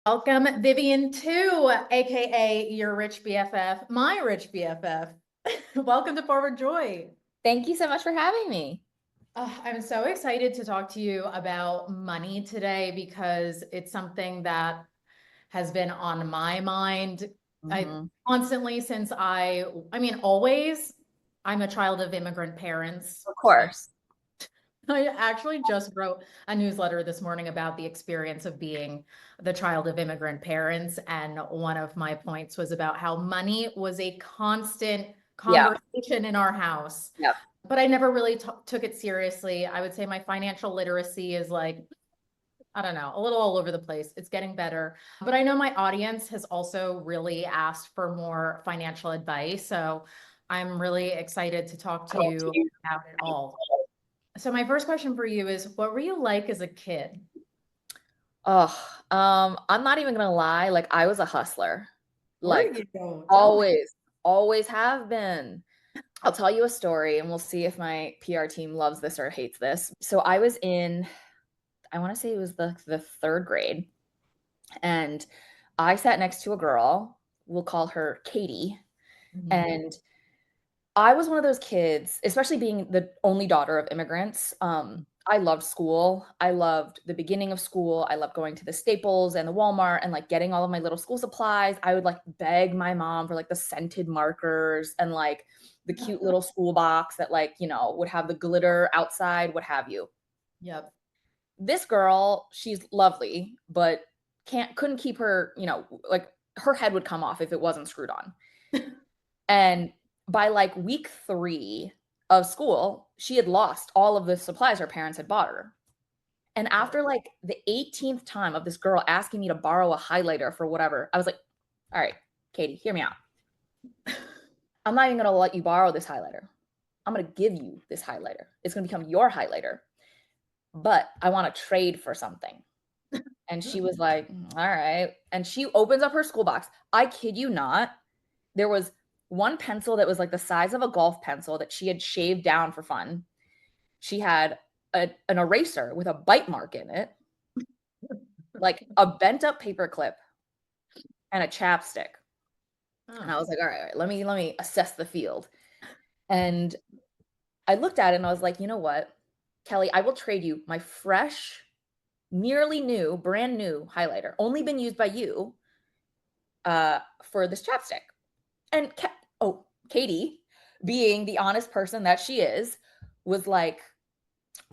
Welcome, Vivian 2, aka your rich BFF, my rich BFF. Welcome to Forward Joy. Thank you so much for having me. I'm so excited to talk to you about money today because it's something that has been on my mind. I Hmm. constantly since always. I'm a child of immigrant parents. Of course. I actually just wrote a newsletter this morning about the experience of being the child of immigrant parents. And one of my points was about how money was a constant Yeah. conversation in our house, Yeah. but I never really took it seriously. I would say my financial literacy is like, I don't know, a little all over the place. It's getting better. But I know my audience has also really asked for more financial advice. So I'm really excited to talk to you about it all. So my first question for you is, what were you like as a kid? Oh, I'm not even gonna lie, like I was a hustler. Were Like you? Tell me. always have been. I'll tell you a story and we'll see if my PR team loves this or hates this. So I was in, I want to say it was the third grade, and I sat next to a girl, we'll call her Katie, Mhm. and I was one of those kids, especially being the only daughter of immigrants. I loved school. I loved the beginning of school. I loved going to the Staples and the Walmart and like getting all of my little school supplies. I would like beg my mom for like the scented markers and like the cute little school box that would have the glitter outside, what have you. Yep. This girl, she's lovely, but couldn't keep her, like her head would come off if it wasn't screwed on. And by like week 3 of school, she had lost all of the supplies her parents had bought her. And after like the 18th time of this girl asking me to borrow a highlighter for whatever, I was like, all right, Katie, hear me out. I'm not even going to let you borrow this highlighter. I'm going to give you this highlighter. It's going to become your highlighter, but I want to trade for something. And she was like, all right. And she opens up her school box. I kid you not. There was one pencil that was like the size of a golf pencil that she had shaved down for fun. She had an eraser with a bite mark in it, like a bent up paper clip, and a chapstick. And I Oh. was like, all right, let me assess the field. And I looked at it and I was like, you know what, Kelly, I will trade you my fresh, nearly new, brand new highlighter, only been used by you, for this chapstick. And Katie, being the honest person that she is, was like,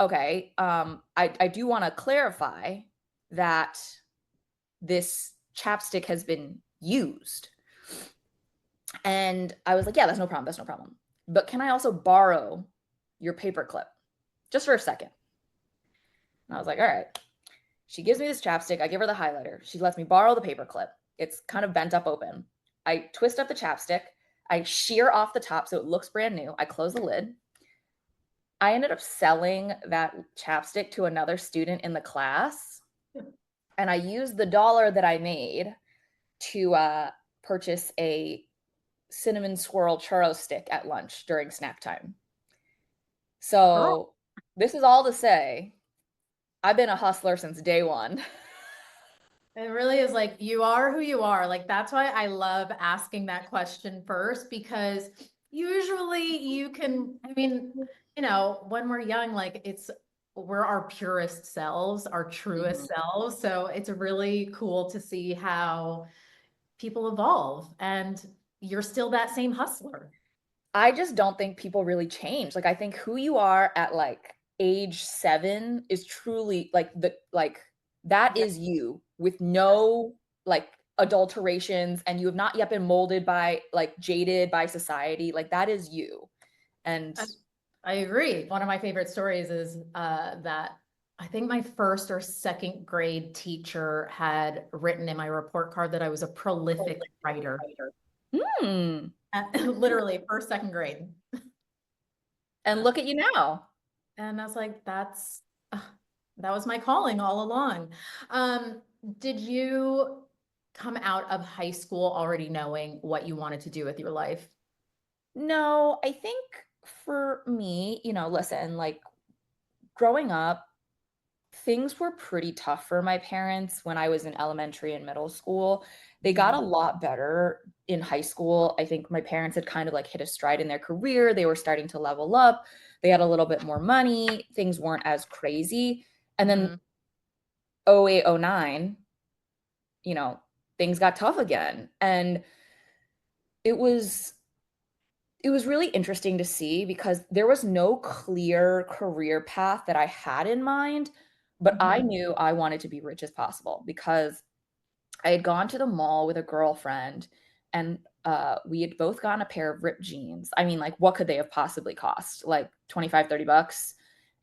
okay, I do want to clarify that this chapstick has been used. And I was like, yeah, that's no problem. That's no problem. But can I also borrow your paper clip just for a second? And I was like, all right. She gives me this chapstick. I give her the highlighter. She lets me borrow the paper clip. It's kind of bent up open. I twist up the chapstick. I shear off the top so it looks brand new. I close the lid. I ended up selling that chapstick to another student in the class, and I used the dollar that I made to purchase a cinnamon swirl churro stick at lunch during snack time. Girl, So, this is all to say, I've been a hustler since day one. it really is like you are who you are. Like that's why I love asking that question first because usually you can, when we're young, like we're our purest selves, our truest Mhm. selves. So it's really cool to see how people evolve and you're still that same hustler. I just don't think people really change. Like I think who you are at like age 7 is truly like that Yeah. is you with no like adulterations, and you have not yet been molded by like jaded by society. Like that is you. And I, I agree. One of my favorite stories is that I think my first or second grade teacher had written in my report card that I was a prolific writer. hmm, Literally first, second grade. and look at you now. And I was like, that was my calling all along. Um, did you come out of high school already knowing what you wanted to do with your life? No, I think for me, listen, like growing up, things were pretty tough for my parents when I was in elementary and middle school. They got a Mhm. lot better in high school. I think my parents had kind of like hit a stride in their career. They were starting to level up. They had a little bit more money. Things weren't as crazy. And then Mhm. 08, 09, you know, things got tough again. And it was it was really interesting to see because there was no clear career path that I had in mind, but I Mhm. knew I wanted to be rich as possible because I had gone to the mall with a girlfriend and we had both gotten a pair of ripped jeans. I mean, like, what could they have possibly cost? Like 25, $30.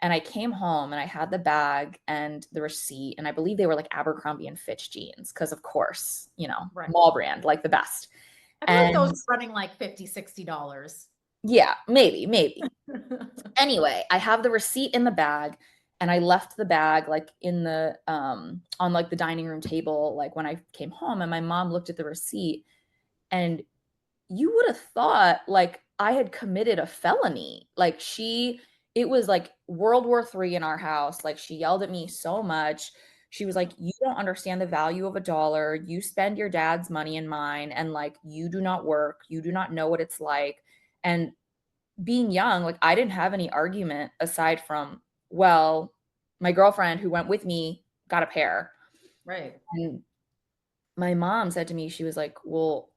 And I came home and I had the bag and the receipt, and I believe they were like Abercrombie and Fitch jeans, because of course, Right. mall brand, like the best. I feel like those And are running like 50, $60. yeah, maybe. Anyway, I have the receipt in the bag, and I left the bag like in the on like the dining room table like when I came home, and my mom looked at the receipt, and you would have thought like I had committed a felony. Like it was like World War III in our house. Like, she yelled at me so much. She was like, "You don't understand the value of a dollar. You spend your dad's money and mine, and like you do not work. You do not know what it's like." And being young, like, I didn't have any argument aside from, well, my girlfriend who went with me got a pair. Right. And my mom said to me, she was like, "Well,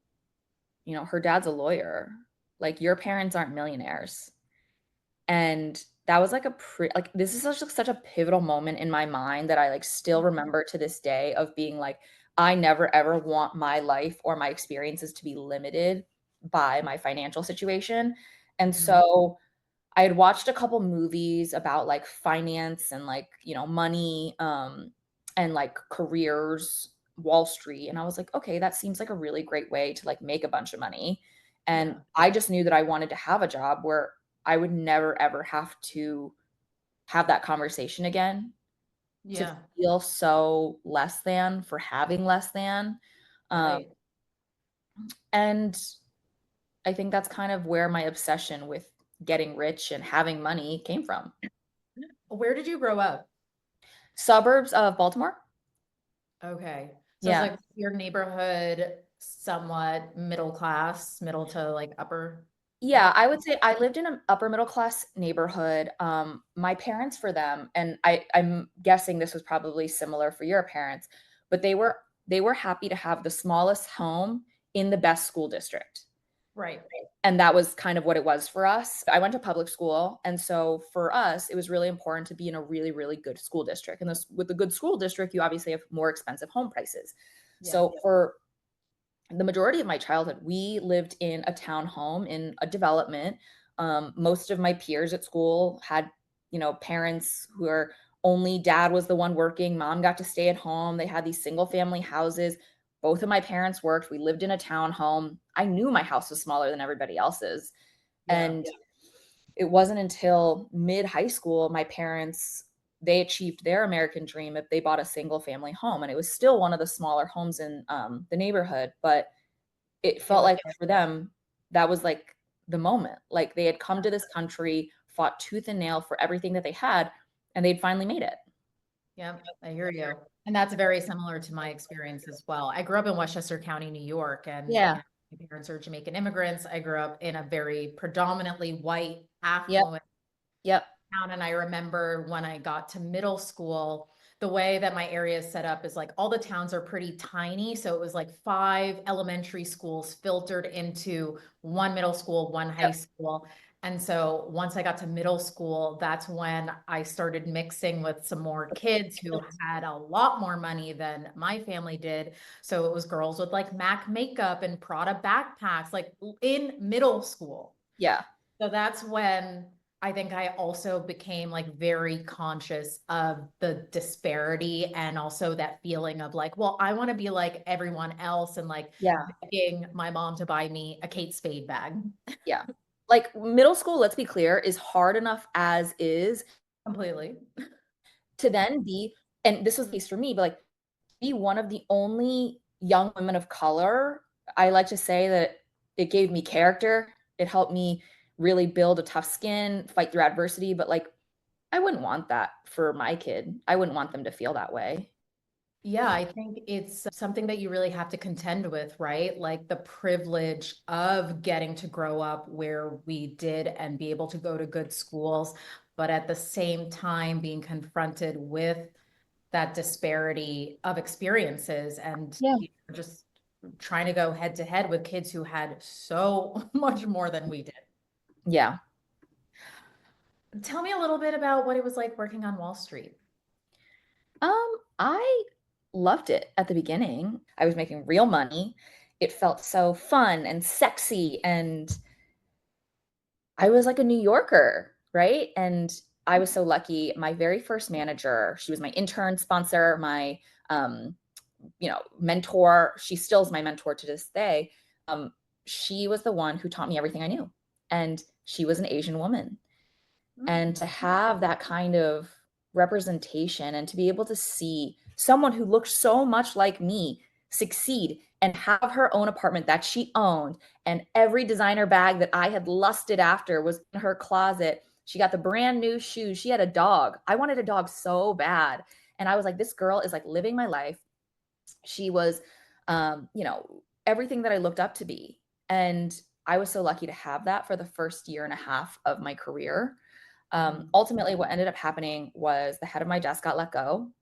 her dad's a lawyer. Like, your parents aren't millionaires." And that was like like, this is such a pivotal moment in my mind that I like still remember to this day, of being like, I never ever want my life or my experiences to be limited by my financial situation. And Mhm. so I had watched a couple movies about like finance and like, money, and like careers, Wall Street. And I was like, okay, that seems like a really great way to like make a bunch of money. And Yeah. I just knew that I wanted to have a job where I would never ever have to have that conversation again, to Yeah. feel so less than for having less than. Um, Right. and I think that's kind of where my obsession with getting rich and having money came from. Where did you grow up? Suburbs of Baltimore. Okay. So it's Yeah. like your neighborhood somewhat middle class, middle to like upper Yeah, middle I class. would say I lived in an upper middle class neighborhood. My parents, for them, and I'm guessing this was probably similar for your parents, but they were happy to have the smallest home in the best school district. Right. And that was kind of what it was for us. I went to public school, and so for us, it was really important to be in a really, really good school district. And this with the good school district, you obviously have more expensive home prices. Yeah. So for the majority of my childhood, we lived in a townhome in a development. Most of my peers at school had, parents who are only dad was the one working, mom got to stay at home. They had these single family houses. Both of my parents worked. We lived in a townhome. I knew my house was smaller than everybody else's. Yeah. And it wasn't until mid high school, my parents, they achieved their American dream if they bought a single family home. And it was still one of the smaller homes in the neighborhood, but it It felt was like for them, that was like the moment. Like, they had come to this country, fought tooth and nail for everything that they had, and they'd finally made it. yeah, I hear you. And that's very similar to my experience as well. I grew up in Westchester County, New York, and Yeah. my parents are Jamaican immigrants. I grew up in a very predominantly white, Yep. affluent Yep. town. And I remember when I got to middle school, the way that my area is set up is like all the towns are pretty tiny. So it was like 5 elementary schools filtered into one middle school, one high Yep. school. And so once I got to middle school, that's when I started mixing with some more kids who had a lot more money than my family did. So it was girls with like MAC makeup and Prada backpacks, like in middle school. Yeah. So that's when I think I also became like very conscious of the disparity and also that feeling of like, well, I want to be like everyone else and like Yeah. begging my mom to buy me a Kate Spade bag. Yeah. Like, middle school, let's be clear, is hard enough as is, Completely. to then be, and this was the case for me, but like, be one of the only young women of color. I like to say that it gave me character. It helped me really build a tough skin, fight through adversity. But like, I wouldn't want that for my kid. I wouldn't want them to feel that way. Yeah, I think it's something that you really have to contend with, right? Like the privilege of getting to grow up where we did and be able to go to good schools, but at the same time being confronted with that disparity of experiences and Yeah. just trying to go head to head with kids who had so much more than we did. Yeah. Tell me a little bit about what it was like working on Wall Street. I loved it at the beginning. I was making real money. It felt so fun and sexy, and I was like a New Yorker, right? And I was so lucky. My very first manager, she was my intern sponsor, my um, mentor. She still is my mentor to this day. Um, she was the one who taught me everything I knew. And she was an Asian woman. And to have that kind of representation and to be able to see someone who looked so much like me succeed and have her own apartment that she owned, and every designer bag that I had lusted after was in her closet. She got the brand new shoes. She had a dog. I wanted a dog so bad. And I was like, this girl is like living my life. She was, everything that I looked up to be. And I was so lucky to have that for the first year and a half of my career. Mhm. Ultimately, what ended up happening was the head of my desk got let go.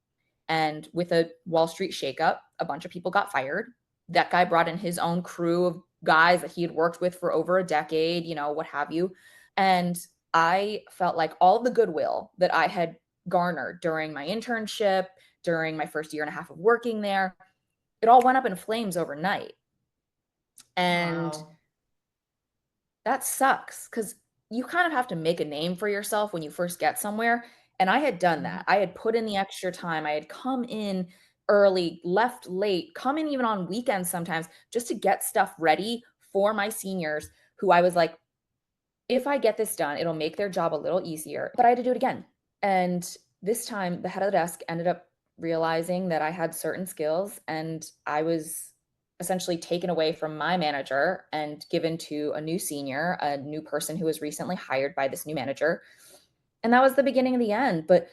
And with a Wall Street shakeup, a bunch of people got fired. That guy brought in his own crew of guys that he had worked with for over a decade, what have you. And I felt like all the goodwill that I had garnered during my internship, during my first year and a half of working there, it all went up in flames overnight. And Wow. that sucks because you kind of have to make a name for yourself when you first get somewhere. And I had done Mhm. that. I had put in the extra time. I had come in early, left late, come in even on weekends sometimes just to get stuff ready for my seniors who I was like, if I get this done, it'll make their job a little easier. But I had to do it again. And this time, the head of the desk ended up realizing that I had certain skills, and I was essentially taken away from my manager and given to a new senior, a new person who was recently hired by this new manager. And that was the beginning of the end. But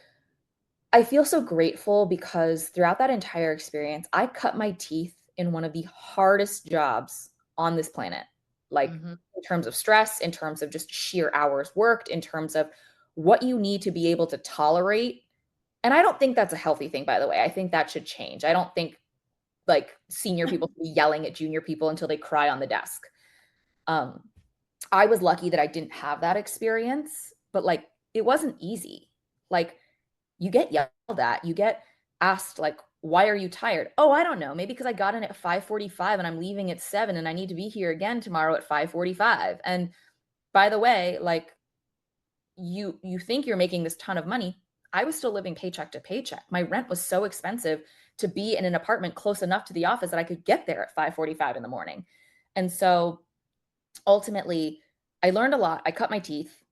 I feel so grateful because throughout that entire experience, I cut my teeth in one of the hardest jobs on this planet. Like Mhm. in terms of stress, in terms of just sheer hours worked, in terms of what you need to be able to tolerate. And I don't think that's a healthy thing, by the way. I think that should change. I don't think like senior people should be yelling at junior people until they cry on the desk. Um, I was lucky that I didn't have that experience, but like it wasn't easy. Like you get yelled at, you get asked like, why are you tired? Oh, I don't know. Maybe because I got in at 5:45 and I'm leaving at 7 and I need to be here again tomorrow at 5:45. And by the way, like you think you're making this ton of money. I was still living paycheck to paycheck. My rent was so expensive to be in an apartment close enough to the office that I could get there at 5:45 in the morning. And so ultimately, I learned a lot. I cut my teeth.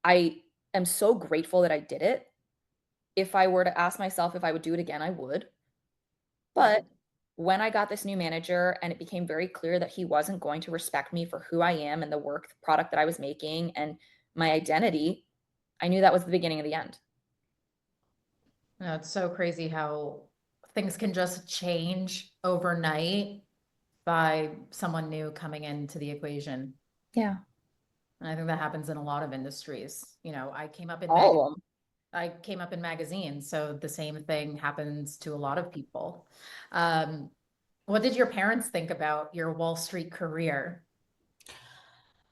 I am so grateful that I did it. If I were to ask myself if I would do it again, I would. But Mhm. when I got this new manager and it became very clear that he wasn't going to respect me for who I am and the work product that I was making and my identity, I knew that was the beginning of the end. No, it's so crazy how things can just change overnight by someone new coming into the equation. Yeah, And I think that happens in a lot of industries. all of them. I came up in magazines, so the same thing happens to a lot of people. Um, what did your parents think about your Wall Street career?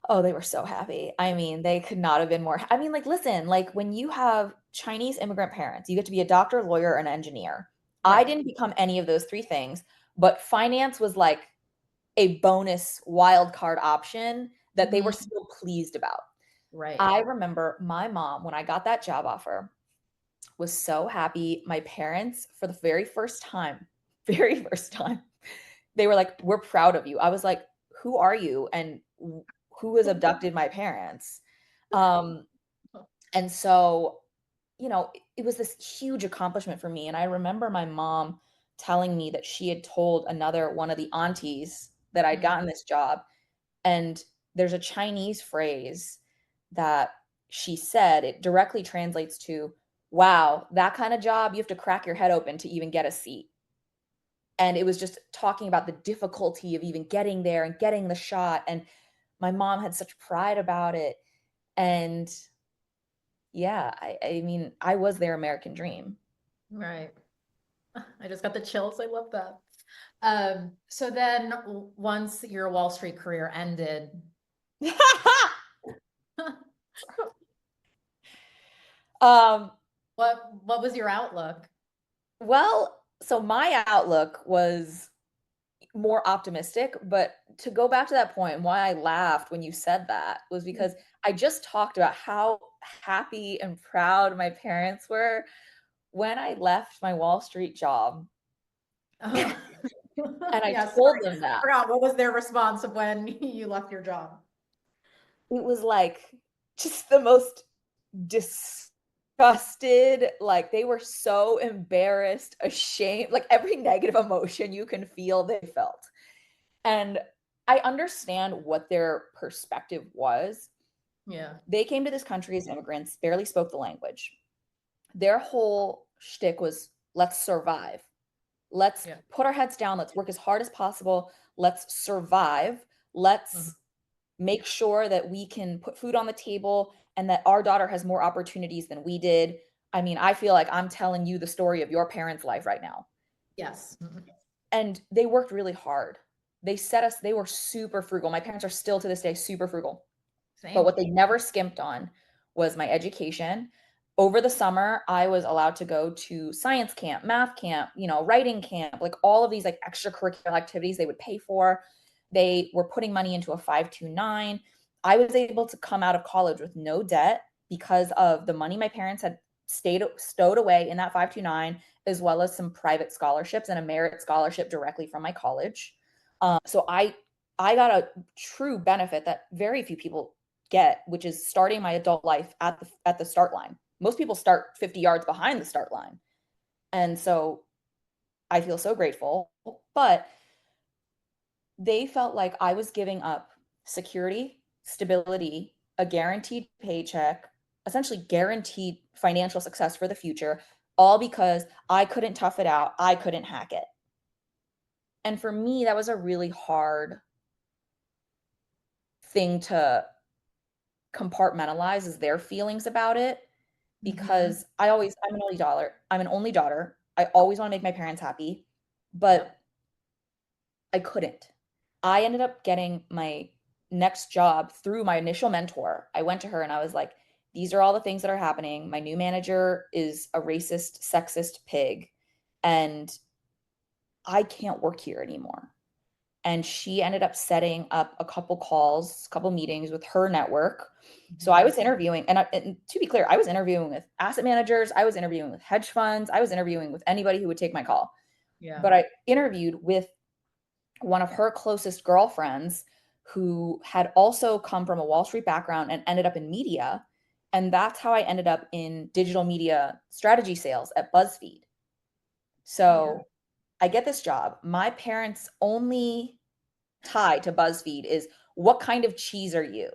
Oh, they were so happy. I mean, they could not have been more. I mean, like, listen, like when you have Chinese immigrant parents, you get to be a doctor, lawyer, and engineer. I Right. didn't become any of those three things, but finance was like a bonus wild card option that they were Mhm. still pleased about. Right. I remember my mom, when I got that job offer, was so happy. My parents, for the very first time, very first time, they were like, "We're proud of you." I was like, "Who are you? And who has abducted my parents?" Um, and so, it was this huge accomplishment for me. And I remember my mom telling me that she had told another one of the aunties that I'd Mm. gotten this job. And there's a Chinese phrase that she said it directly translates to, wow, that kind of job, you have to crack your head open to even get a seat. And it was just talking about the difficulty of even getting there and getting the shot. And my mom had such pride about it. And yeah, I mean, I was their American dream. Right. I just got the chills. I love that. So then once your Wall Street career ended, um, what was your outlook? well, so my outlook was more optimistic, but to go back to that point and why I laughed when you said that was because I just talked about how happy and proud my parents were when I left my Wall Street job. Oh. And I Yeah, told sorry. them I that. forgot. What was their response of when you left your job? It was like just the most disgusted, like they were so embarrassed, ashamed, like every negative emotion you can feel they felt. And I understand what their perspective was. Yeah. They came to this country as immigrants, barely spoke the language. Their whole shtick was let's survive. Let's Yeah. put our heads down. Let's work as hard as possible. Let's survive. Mhm. Let's make sure that we can put food on the table and that our daughter has more opportunities than we did. I mean, I feel like I'm telling you the story of your parents' life right now. Yes. Mhm. And they worked really hard. They were super frugal. My parents are still to this day super frugal. But Same. what they never skimped on was my education. Over the summer, I was allowed to go to science camp, math camp, writing camp, like all of these like extracurricular activities they would pay for. They were putting money into a 529. I was able to come out of college with no debt because of the money my parents had stowed away in that 529, as well as some private scholarships and a merit scholarship directly from my college. So I got a true benefit that very few people get, which is starting my adult life at the start line. Most people start 50 yards behind the start line. And so I feel so grateful, but they felt like I was giving up security, stability, a guaranteed paycheck, essentially guaranteed financial success for the future, all because I couldn't tough it out, I couldn't hack it. And for me, that was a really hard thing to compartmentalize is their feelings about it Mhm. because I'm an only daughter. I always want to make my parents happy, but Yep. I couldn't. I ended up getting my next job through my initial mentor. I went to her and I was like, these are all the things that are happening. My new manager is a racist, sexist pig, and I can't work here anymore. And she ended up setting up a couple calls, a couple meetings with her network. So I Mhm. was interviewing, and to be clear, I was interviewing with asset managers, I was interviewing with hedge funds, I was interviewing with anybody who would take my call. Yeah. But I interviewed with one of her closest girlfriends who had also come from a Wall Street background and ended up in media. And that's how I ended up in digital media strategy sales at BuzzFeed. Yeah. So I get this job. My parents' only tie to BuzzFeed is what kind of cheese are you?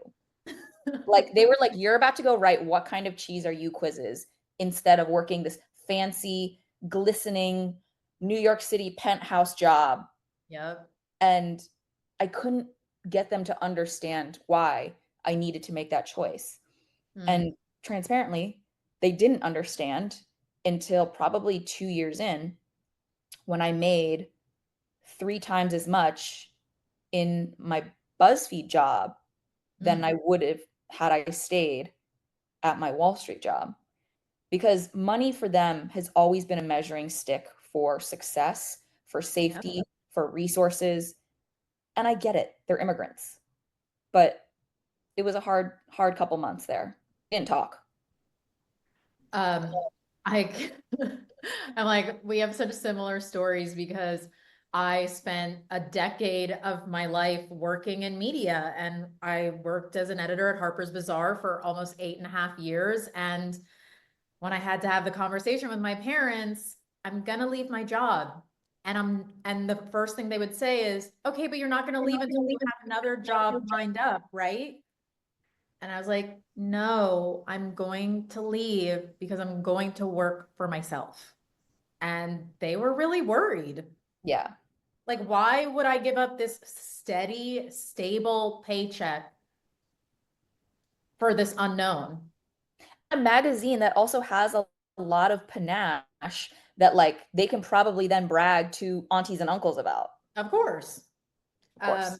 Like they were like, you're about to go write what kind of cheese are you quizzes instead of working this fancy, glistening New York City penthouse job. Yep. And I couldn't get them to understand why I needed to make that choice. Mm. And transparently, they didn't understand until probably 2 years in when I made 3 times as much in my BuzzFeed job than Mm. I would have had I stayed at my Wall Street job. Because money for them has always been a measuring stick for success, for Yep. safety, for resources. And I get it. They're immigrants. But it was a hard couple months there. Didn't talk. Um, I, I'm like, we have such similar stories because I spent a decade of my life working in media and I worked as an editor at Harper's Bazaar for almost 8.5 years. And when I had to have the conversation with my parents, I'm gonna leave my job. And the first thing they would say is, okay, but you're not gonna leave until you have another job lined up, right? And I was like, no, I'm going to leave because I'm going to work for myself. And they were really worried. Yeah. Like, why would I give up this steady, stable paycheck for this unknown? A magazine that also has a lot of panache that like they can probably then brag to aunties and uncles about. Of course. Of Um, course.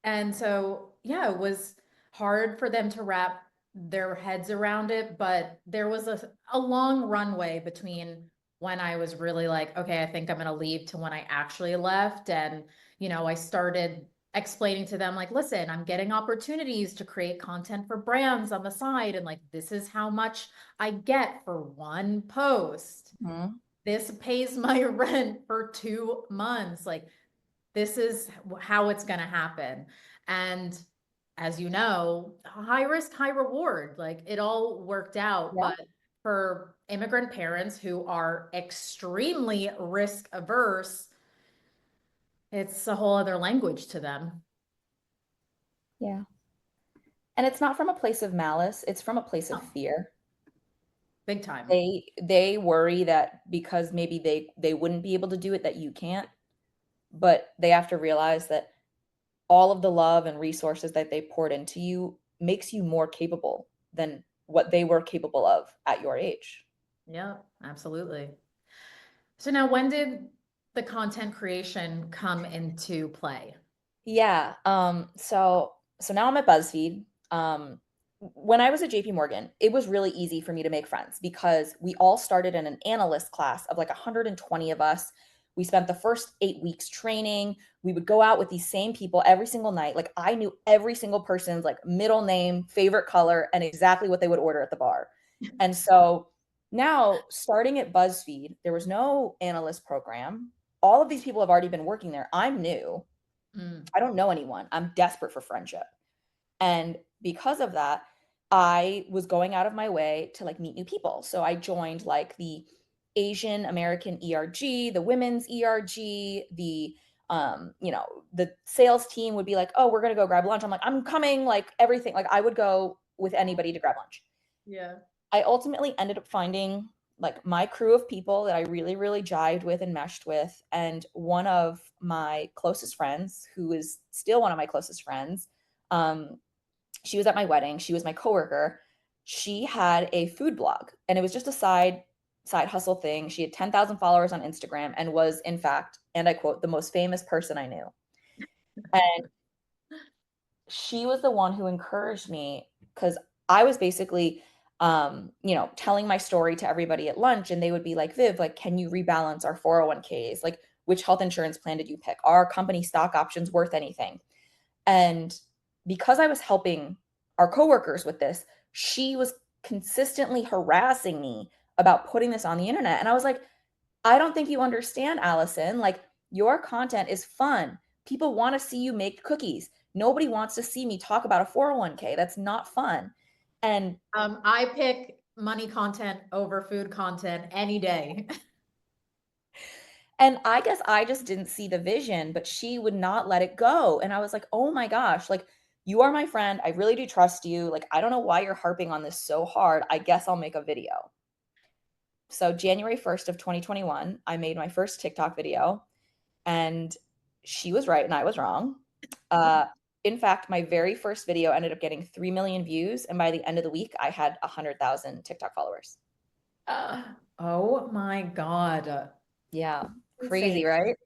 and so, yeah, it was hard for them to wrap their heads around it, but there was a long runway between when I was really like, okay, I think I'm gonna leave to when I actually left. And, I started explaining to them, like, listen, I'm getting opportunities to create content for brands on the side. And like, this is how much I get for one post. Mhm. This pays my rent for 2 months. Like, this is how it's going to happen. And as you know, high risk, high reward, like it all worked out. Yeah. But for immigrant parents who are extremely risk averse, it's a whole other language to them. Yeah. And it's not from a place of malice, it's from a place of Oh, fear. big time. They worry that because maybe they wouldn't be able to do it that you can't, but they have to realize that all of the love and resources that they poured into you makes you more capable than what they were capable of at your age. Yeah, absolutely. So now when did the content creation come into play? Yeah. So now I'm at BuzzFeed. When I was at JP Morgan, it was really easy for me to make friends because we all started in an analyst class of like 120 of us. We spent the first 8 weeks training. We would go out with these same people every single night. Like I knew every single person's like middle name, favorite color, and exactly what they would order at the bar. And so now starting at BuzzFeed, there was no analyst program. All of these people have already been working there. I'm new. Mm, I don't know anyone. I'm desperate for friendship. And because of that, I was going out of my way to like meet new people. So I joined like the Asian American ERG, the women's ERG, the sales team would be like, "Oh, we're going to go grab lunch." I'm like, "I'm coming." Like everything. Like I would go with anybody to grab lunch. yeah. I ultimately ended up finding like my crew of people that I really, really jived with and meshed with. And one of my closest friends, who is still one of my closest friends, um, she was at my wedding. She was my coworker. She had a food blog, and it was just a side hustle thing. She had 10,000 followers on Instagram and was, in fact, and I quote, the most famous person I knew. And she was the one who encouraged me because I was basically, telling my story to everybody at lunch, and they would be like, "Viv, like, can you rebalance our 401ks? Like, which health insurance plan did you pick? Are company stock options worth anything?" And because I was helping our coworkers with this, she was consistently harassing me about putting this on the internet. And I was like, I don't think you understand, Allison. Like, your content is fun. People want to see you make cookies. Nobody wants to see me talk about a 401k. That's not fun. And I pick money content over food content any day. and I guess I just didn't see the vision, but she would not let it go. And I was like, "Oh my gosh, like you are my friend. I really do trust you. Like I don't know why you're harping on this so hard. I guess I'll make a video." So January 1st of 2021, I made my first TikTok video. And she was right and I was wrong. Uh, in fact, my very first video ended up getting 3 million views. And by the end of the week, I had 100,000 TikTok followers. Uh, oh my God. Yeah. Insane. Crazy, right?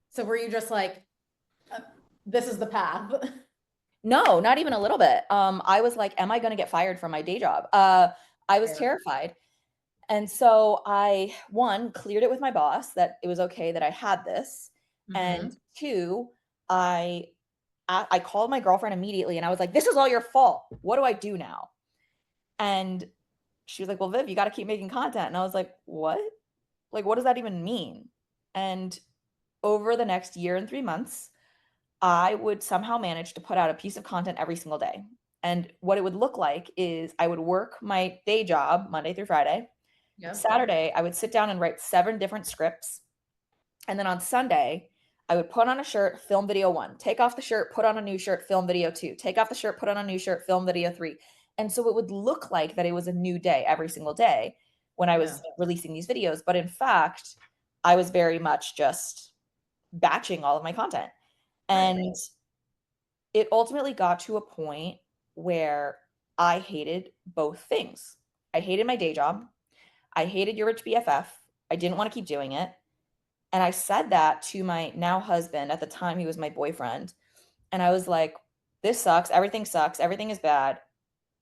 So were you just like, uh, this is the path? No, not even a little bit. I was like, am I going to get fired from my day job? I was Fair. terrified. And so I, one, cleared it with my boss that it was okay that I had this. And Hmm. two, I I called my girlfriend immediately and I was like, this is all your fault. What do I do now? And she was like, well, Viv, you got to keep making content. And I was like, what? Like, what does that even mean? And over the next year and 3 months, I would somehow manage to put out a piece of content every single day. And what it would look like is I would work my day job Monday through Friday. Yep. Saturday, I would sit down and write 7 different scripts. And then on Sunday, I would put on a shirt, film video one, take off the shirt, put on a new shirt, film video two, take off the shirt, put on a new shirt, film video three. And so it would look like that it was a new day every single day when I Yeah. was releasing these videos. But in fact, I was very much just batching all of my content. Right. And it ultimately got to a point where I hated both things. I hated my day job. I hated Your Rich BFF. I didn't want to keep doing it. And I said that to my now husband. At the time, he was my boyfriend. And I was like, this sucks. Everything sucks. Everything is bad.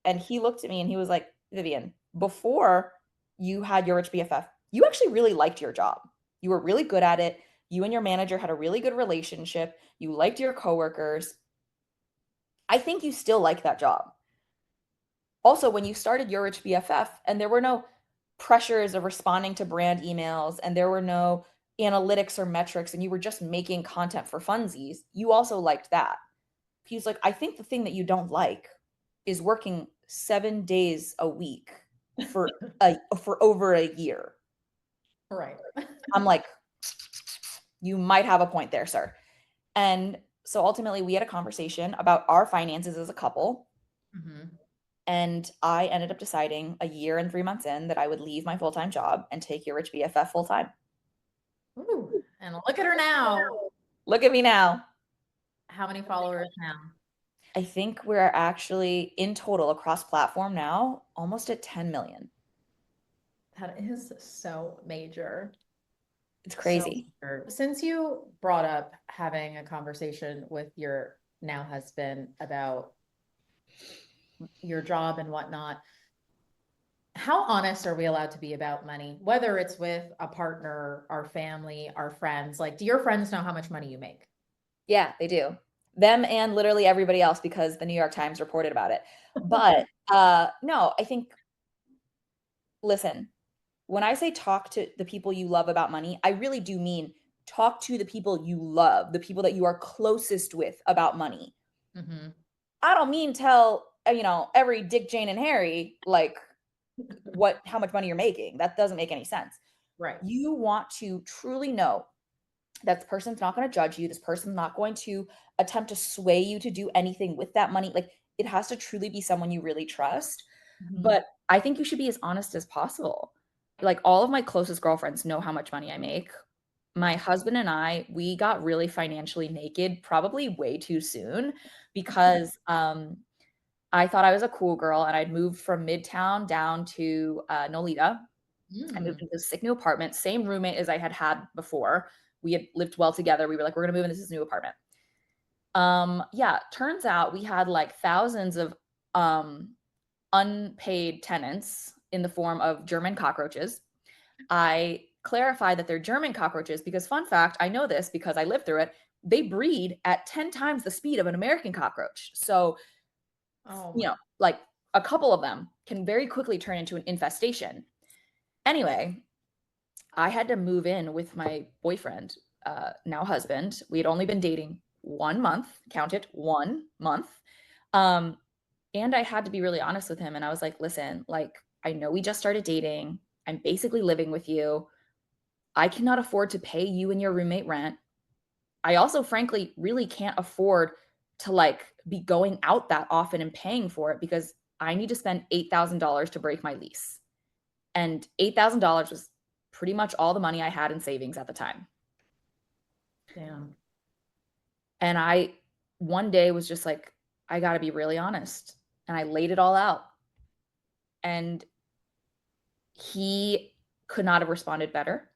And he looked at me and he was like, Vivian, before you had Your Rich BFF, you actually really liked your job. You were really good at it. You and your manager had a really good relationship. You liked your coworkers. I think you still like that job. Also, when you started Your Rich BFF and there were no pressures of responding to brand emails and there were no analytics or metrics and you were just making content for funsies, you also liked that. He's like, I think the thing that you don't like is working 7 days a week for over a year. Right. I'm like, you might have a point there, sir. And so ultimately we had a conversation about our finances as a couple. Mhm. And I ended up deciding a year and 3 months in that I would leave my full-time job and take Your Rich BFF full time. Ooh, and look at her now. Look at me now. How many followers now? I think we're actually in total across platform now almost at 10 million. That is so major. It's So crazy. major. Since you brought up having a conversation with your now husband about your job and whatnot, how honest are we allowed to be about money? Whether it's with a partner, our family, our friends, like, do your friends know how much money you make? Yeah, they do. Them and literally everybody else because the New York Times reported about it. But no, I think, listen, when I say talk to the people you love about money, I really do mean talk to the people you love, the people that you are closest with about money. Hmm. I don't mean tell, every Dick, Jane, and Harry, like, how much money you're making. That doesn't make any sense. Right. You want to truly know that this person's not going to judge you. This person's not going to attempt to sway you to do anything with that money. Like, it has to truly be someone you really trust. Hmm. But I think you should be as honest as possible. Like, all of my closest girlfriends know how much money I make. My husband and I, we got really financially naked probably way too soon because I thought I was a cool girl and I'd moved from Midtown down to Nolita. I moved Mm. into a sick new apartment, same roommate as I had had before. We had lived well together. We were like, we're gonna move into this new apartment. Yeah, turns out we had like thousands of um unpaid tenants in the form of German cockroaches. I clarified that they're German cockroaches because, fun fact, I know this because I lived through it. They breed at 10 times the speed of an American cockroach. So, Oh my. like a couple of them can very quickly turn into an infestation. Anyway, I had to move in with my boyfriend, now husband. We had only been dating 1 month, count it, 1 month. Um, and I had to be really honest with him. And I was like, listen, like, I know we just started dating. I'm basically living with you. I cannot afford to pay you and your roommate rent. I also, frankly, really can't afford to like be going out that often and paying for it because I need to spend $8,000 to break my lease. And $8,000 was pretty much all the money I had in savings at the time. Damn. And I one day was just like, I got to be really honest. And I laid it all out. And he could not have responded better.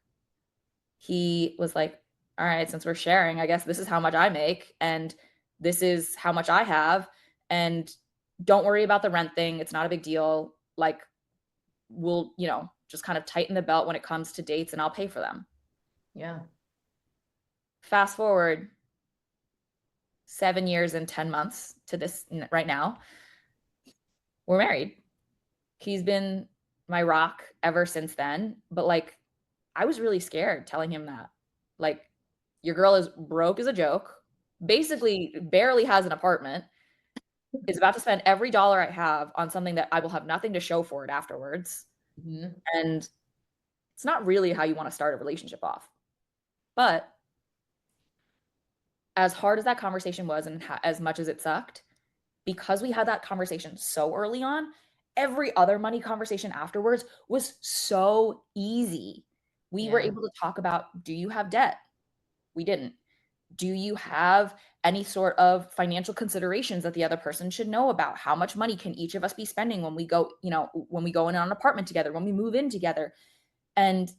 He was like, all right, since we're sharing, I guess this is how much I make and this is how much I have. And don't worry about the rent thing. It's not a big deal. Like, we'll, just kind of tighten the belt when it comes to dates and I'll pay for them. Yeah. Fast forward 7 years and 10 months to this right now, we're married. He's been my rock ever since then. But like, I was really scared telling him that. Like, your girl is broke as a joke, basically barely has an apartment, is about to spend every dollar I have on something that I will have nothing to show for it afterwards. Mhm. And it's not really how you want to start a relationship off. But as hard as that conversation was and as much as it sucked, because we had that conversation so early on, every other money conversation afterwards was so easy. We were Yeah. able to talk about, do you have debt? We didn't. Do you have any sort of financial considerations that the other person should know about? How much money can each of us be spending when we go, when we go in on an apartment together, when we move in together? And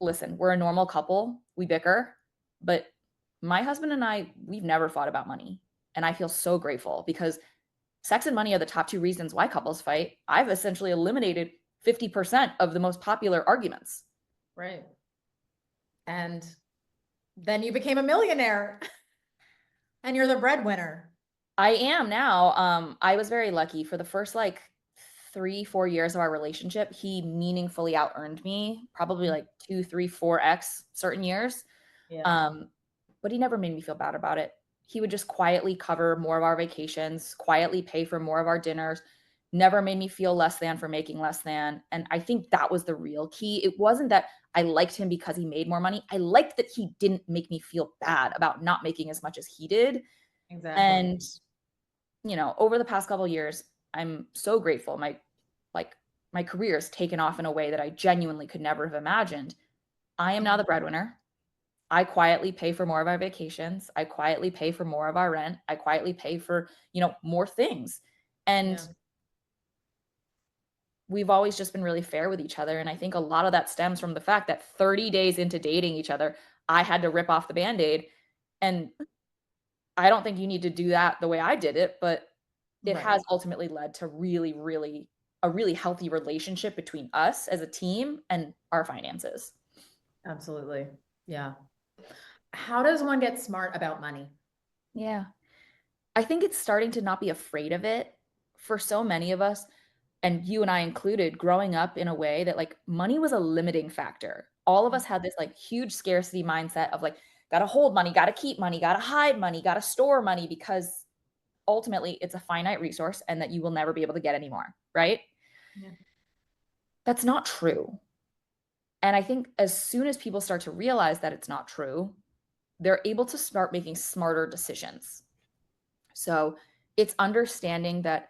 listen, we're a normal couple. We bicker, but my husband and I, we've never fought about money. And I feel so grateful because sex and money are the top two reasons why couples fight. I've essentially eliminated 50% of the most popular arguments. Right. And then you became a millionaire and you're the breadwinner. I am now. I was very lucky for the first like 3, 4 years of our relationship. He meaningfully out earned me, probably like 2, 3, 4x certain years. Yeah. Um, but he never made me feel bad about it. He would just quietly cover more of our vacations, quietly pay for more of our dinners, never made me feel less than for making less than. And I think that was the real key. It wasn't that I liked him because he made more money. I liked that he didn't make me feel bad about not making as much as he did. Exactly. And over the past couple of years, I'm so grateful. Like my career has taken off in a way that I genuinely could never have imagined. I am now the breadwinner. I quietly pay for more of our vacations. I quietly pay for more of our rent. I quietly pay for, more things. And Yeah. we've always just been really fair with each other. And I think a lot of that stems from the fact that 30 days into dating each other, I had to rip off the Band-Aid. And I don't think you need to do that the way I did it, but it Right. has ultimately led to really, really a really healthy relationship between us as a team and our finances. Absolutely. Yeah. How does one get smart about money? Yeah. I think it's starting to not be afraid of it for so many of us, and you and I included, growing up in a way that like money was a limiting factor. All of us had this like huge scarcity mindset of like, gotta hold money, gotta keep money, gotta hide money, gotta store money because ultimately it's a finite resource and that you will never be able to get anymore, right? Yeah. That's not true. And I think as soon as people start to realize that it's not true, they're able to start making smarter decisions. So it's understanding that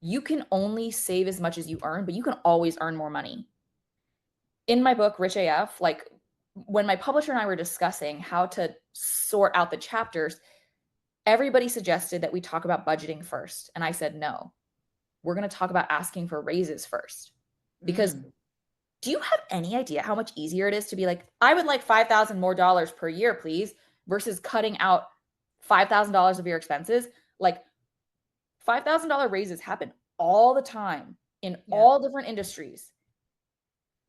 you can only save as much as you earn, but you can always earn more money. In my book, Rich AF, like when my publisher and I were discussing how to sort out the chapters, everybody suggested that we talk about budgeting first. And I said, no, we're going to talk about asking for raises first. Because Mm. do you have any idea how much easier it is to be like, I would like $5,000 more per year, please, versus cutting out $5,000 of your expenses? Like $5,000 raises happen all the time in Yeah. all different industries.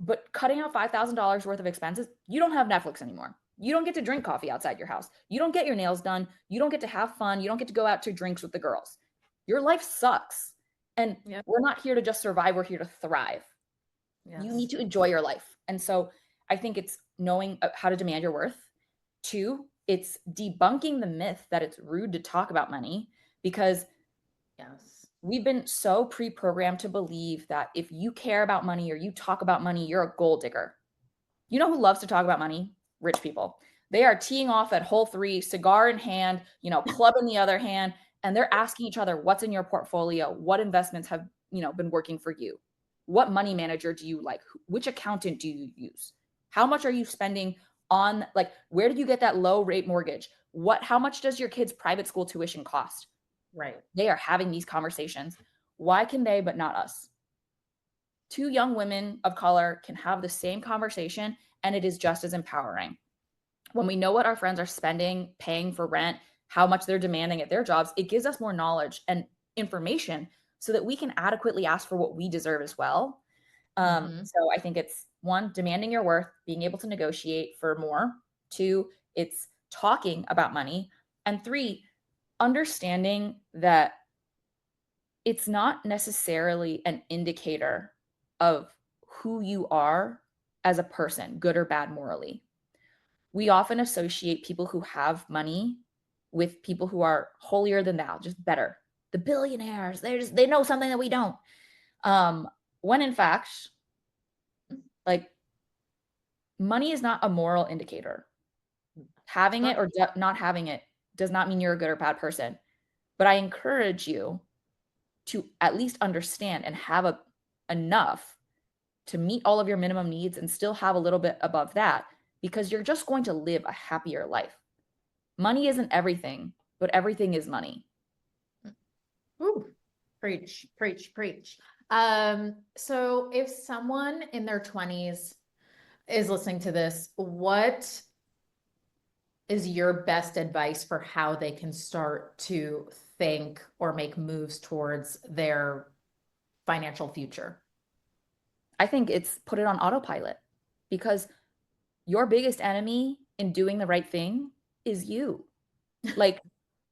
But cutting out $5,000 worth of expenses, you don't have Netflix anymore. You don't get to drink coffee outside your house. You don't get your nails done. You don't get to have fun. You don't get to go out to drinks with the girls. Your life sucks. And Yep. we're not here to just survive, we're here to thrive. You need Yes. to enjoy your life. And so I think it's knowing how to demand your worth. 2, it's debunking the myth that it's rude to talk about money because Yes. we've been so pre-programmed to believe that if you care about money or you talk about money, you're a gold digger. You know who loves to talk about money? Rich people. They are teeing off at hole 3, cigar in hand, club in the other hand, and they're asking each other, what's in your portfolio? What investments have, been working for you? What money manager do you like? Which accountant do you use? How much are you spending on, like, where did you get that low rate mortgage? How much does your kid's private school tuition cost? Right. They are having these conversations. Why can they, but not us? 2 young women of color can have the same conversation, and it is just as empowering. When we know what our friends are spending, paying for rent, how much they're demanding at their jobs, it gives us more knowledge and information so that we can adequately ask for what we deserve as well. Hmm. So I think it's 1, demanding your worth, being able to negotiate for more. 2, it's talking about money. And 3, understanding that it's not necessarily an indicator of who you are as a person, good or bad morally. We often associate people who have money with people who are holier than thou, just better. The billionaires, they know something that we don't. Um, when in fact, like money is not a moral indicator. Having it or not having it does not mean you're a good or bad person. But I encourage you to at least understand and have enough to meet all of your minimum needs and still have a little bit above that, because you're just going to live a happier life. Money isn't everything, but everything is money. Ooh, preach, preach, preach. So if someone in their 20s is listening to this, what is your best advice for how they can start to think or make moves towards their financial future? I think it's put it on autopilot, because your biggest enemy in doing the right thing is you. Like,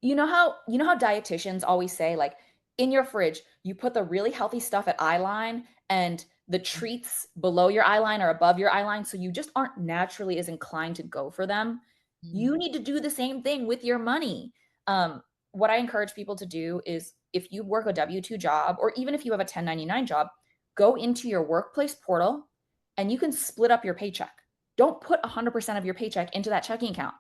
you know how dietitians always say, like, in your fridge, you put the really healthy stuff at eye line and the treats below your eye line or above your eye line, so you just aren't naturally as inclined to go for them. You need to do the same thing with your money. What I encourage people to do is, if you work a W-2 job, or even if you have a 1099 job, go into your workplace portal and you can split up your paycheck. Don't put 100% of your paycheck into that checking account.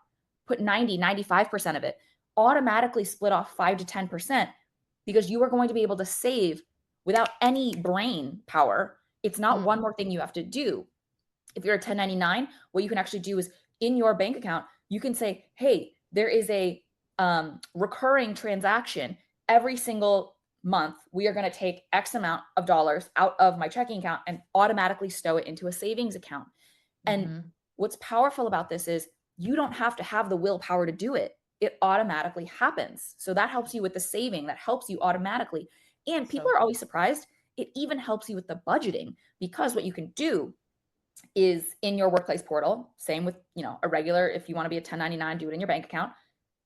Put 90, 95% of it. Automatically split off 5 to 10%, because you are going to be able to save without any brain power. It's not one more thing you have to do. If you're a 1099, what you can actually do is, in your bank account, you can say, hey, there is a recurring transaction every single month. We are going to take X amount of dollars out of my checking account and automatically stow it into a savings account. And what's powerful about this is, you don't have to have the willpower to do it. It automatically happens. So that helps you with the saving. That helps you automatically. And people are always surprised. It even helps you with the budgeting, because what you can do is, in your workplace portal, same with, a regular, if you want to be a 1099, do it in your bank account.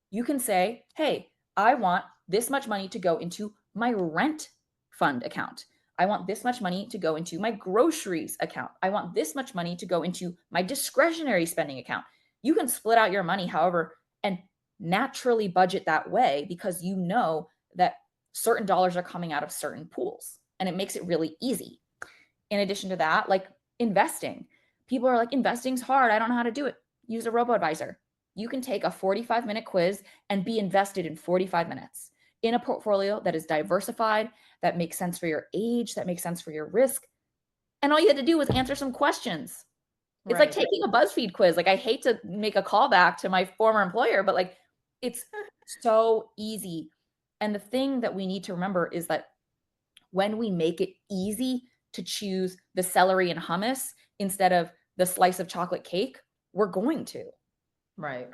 You can say, hey, I want this much money to go into my rent fund account. I want this much money to go into my groceries account. I want this much money to go into my discretionary spending account. You can split out your money however and naturally budget that way, because you know that certain dollars are coming out of certain pools, and it makes it really easy. In addition to that, like investing, people are like, investing's hard, I don't know how to do it. Use a robo advisor. You can take a 45-minute quiz and be invested in 45 minutes in a portfolio that is diversified, that makes sense for your age, that makes sense for your risk. And all you had to do was answer some questions. It's like taking a BuzzFeed quiz. Like, I hate to make a callback to my former employer, but like, it's so easy. And the thing that we need to remember is that when we make it easy to choose the celery and hummus instead of the slice of chocolate cake, we're going to. Right.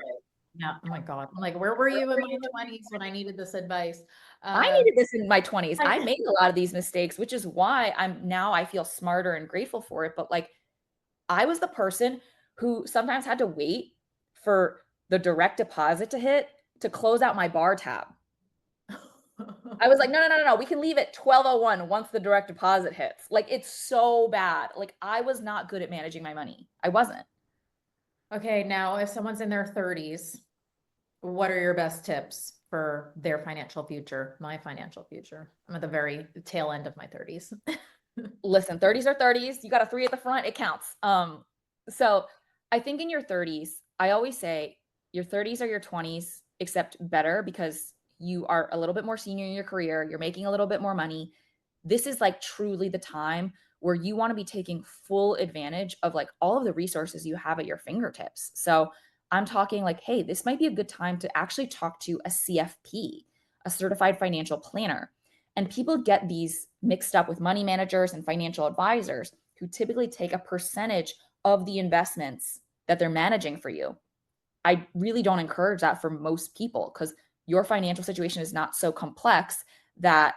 Yeah. Oh my God. I'm like, where were you in my 20s when I needed this advice? I needed this in my 20s. I made a lot of these mistakes, which is why I feel smarter and grateful for it. But like, I was the person who sometimes had to wait for the direct deposit to hit to close out my bar tab. I was like, no. We can leave at 12:01 once the direct deposit hits. Like, it's so bad. Like, I was not good at managing my money. I wasn't. Okay, now if someone's in their 30s, what are your best tips for their financial future? My financial future. I'm at the very tail end of my 30s. Listen, 30s are 30s. You got a 3 at the front, it counts. So I think in your 30s, I always say your 30s are your 20s, except better, because you are a little bit more senior in your career. You're making a little bit more money. This is like truly the time where you want to be taking full advantage of like all of the resources you have at your fingertips. So I'm talking like, hey, this might be a good time to actually talk to a CFP, a certified financial planner. And people get these mixed up with money managers and financial advisors, who typically take a percentage of the investments that they're managing for you. I really don't encourage that for most people, because your financial situation is not so complex that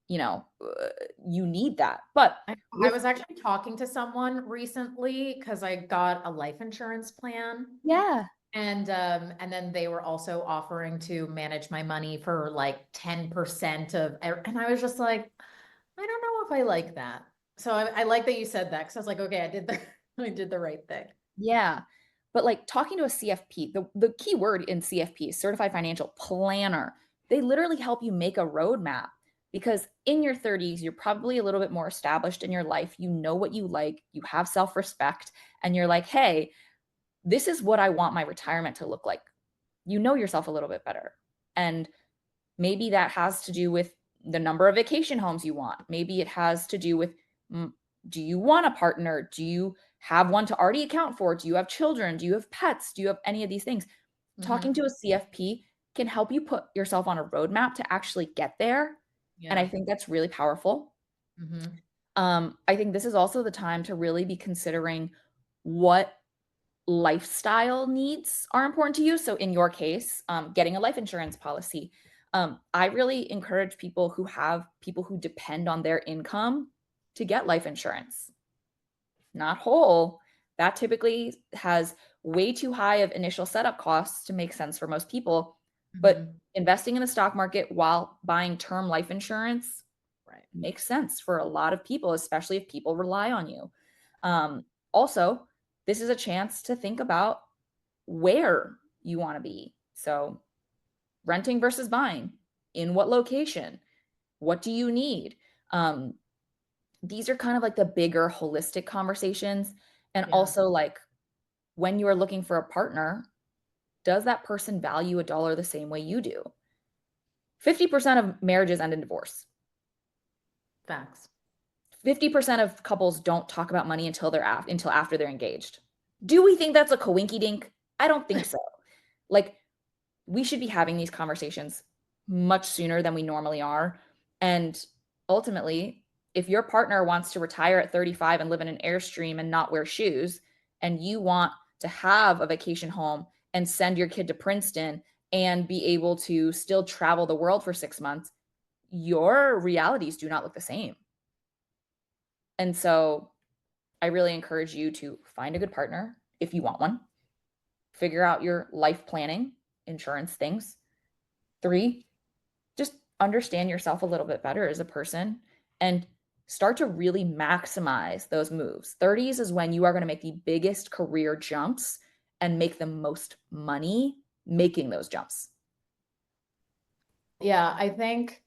you need that. But I was actually talking to someone recently because I got a life insurance plan. yeah, And then they were also offering to manage my money for like 10% and I was just like, I don't know if I like that. So I like that you said that, because I was like, okay, I did the right thing. yeah. But like, talking to a CFP, the key word in CFP is certified financial planner. They literally help you make a roadmap, because in your 30s, you're probably a little bit more established in your life. You know what you like, you have self-respect, and you're like, hey, this is what I want my retirement to look like. You know yourself a little bit better. And Maybe that has to do with the number of vacation homes you want. Maybe it has to do with, mm, do you want a partner? Do you have one to already account for? Do you have children? Do you have pets? Do you have any of these things? Talking Mhm. to a CFP can help you put yourself on a roadmap to actually get there. And Yeah. I think that's really powerful. Mhm. I think this is also the time to really be considering what lifestyle needs are important to you. So in your case, getting a life insurance policy. I really encourage people who have people who depend on their income to get life insurance. Not whole. That typically has way too high of initial setup costs to make sense for most people. But Mhm. investing in the stock market while buying term life insurance Right. makes sense for a lot of people, especially if people rely on you. Also, this is a chance to think about where you want to be. So, renting versus buying, in what location, what do you need? Um, these are kind of like the bigger holistic conversations. And Yeah. also, like when you are looking for a partner, does that person value a dollar the same way you do? 50% of marriages end in divorce. Facts. 50% of couples don't talk about money until after they're engaged. Do we think that's a coinky dink? I don't think so. Like, we should be having these conversations much sooner than we normally are. And ultimately, if your partner wants to retire at 35 and live in an Airstream and not wear shoes, and you want to have a vacation home and send your kid to Princeton and be able to still travel the world for 6 months, your realities do not look the same. And so I really encourage you to find a good partner if you want one, figure out your life planning, insurance things. 3, just understand yourself a little bit better as a person and start to really maximize those moves. 30s is when you are going to make the biggest career jumps and make the most money making those jumps. Yeah, I think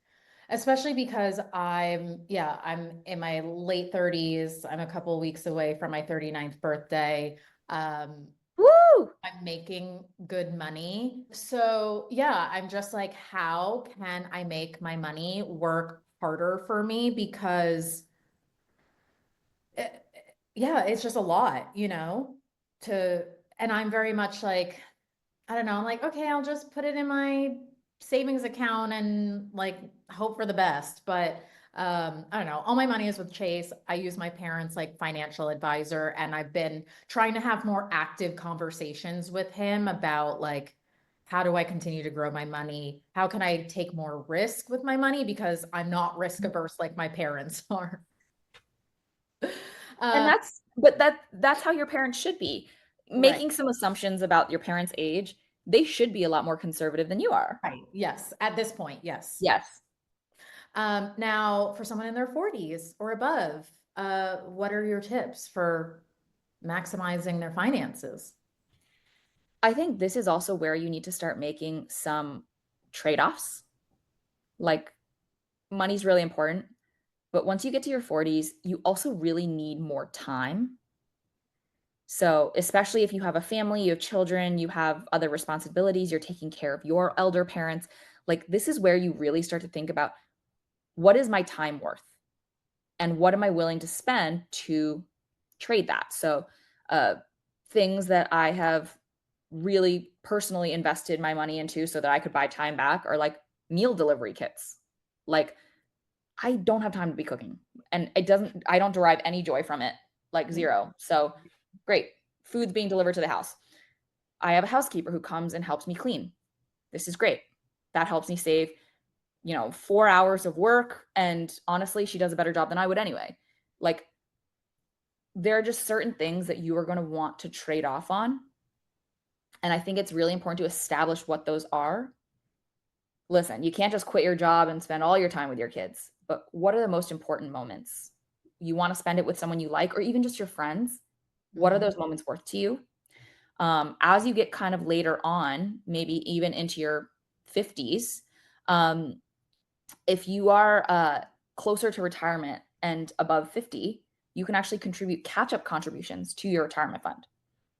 especially because I'm in my late 30s. I'm a couple weeks away from my 39th birthday. Um, Woo! I'm making good money. So, yeah, I'm just like, how can I make my money work harder for me? Because, eh, yeah, it's just a lot, to, and I'm very much like, I don't know. I'm like, okay, I'll just put it in my savings account and like hope for the best. But I don't know. All my money is with Chase. I use my parents' like financial advisor, and I've been trying to have more active conversations with him about like how do I continue to grow my money? How can I take more risk with my money? Because I'm not risk averse like my parents are. And Um, that's how your parents should be. right, Making some assumptions about your parents' age, they should be a lot more conservative than you are. right. Yes. At this point, yes. Yes. Now, for someone in their 40s or above, what are your tips for maximizing their finances? I think this is also where you need to start making some trade-offs. Like, money's really important, but once you get to your 40s, you also really need more time. So, especially if you have a family, you have children, you have other responsibilities, you're taking care of your elder parents, like this is where you really start to think about what is my time worth and what am I willing to spend to trade that. So, uh, things that I have really personally invested my money into so that I could buy time back are like meal delivery kits. Like, I don't have time to be cooking and I don't derive any joy from it, like Yeah. zero. So, great. Food's being delivered to the house. I have a housekeeper who comes and helps me clean. This is great. That helps me save, 4 hours of work. And honestly, she does a better job than I would anyway. Like, there are just certain things that you are going to want to trade off on. And I think it's really important to establish what those are. Listen, you can't just quit your job and spend all your time with your kids, but what are the most important moments? You want to spend it with someone you like or even just your friends? What are Mhm. those moments worth to you? As you get kind of later on, maybe even into your 50s, um, if you are closer to retirement and above 50, you can actually contribute catch up contributions to your retirement fund.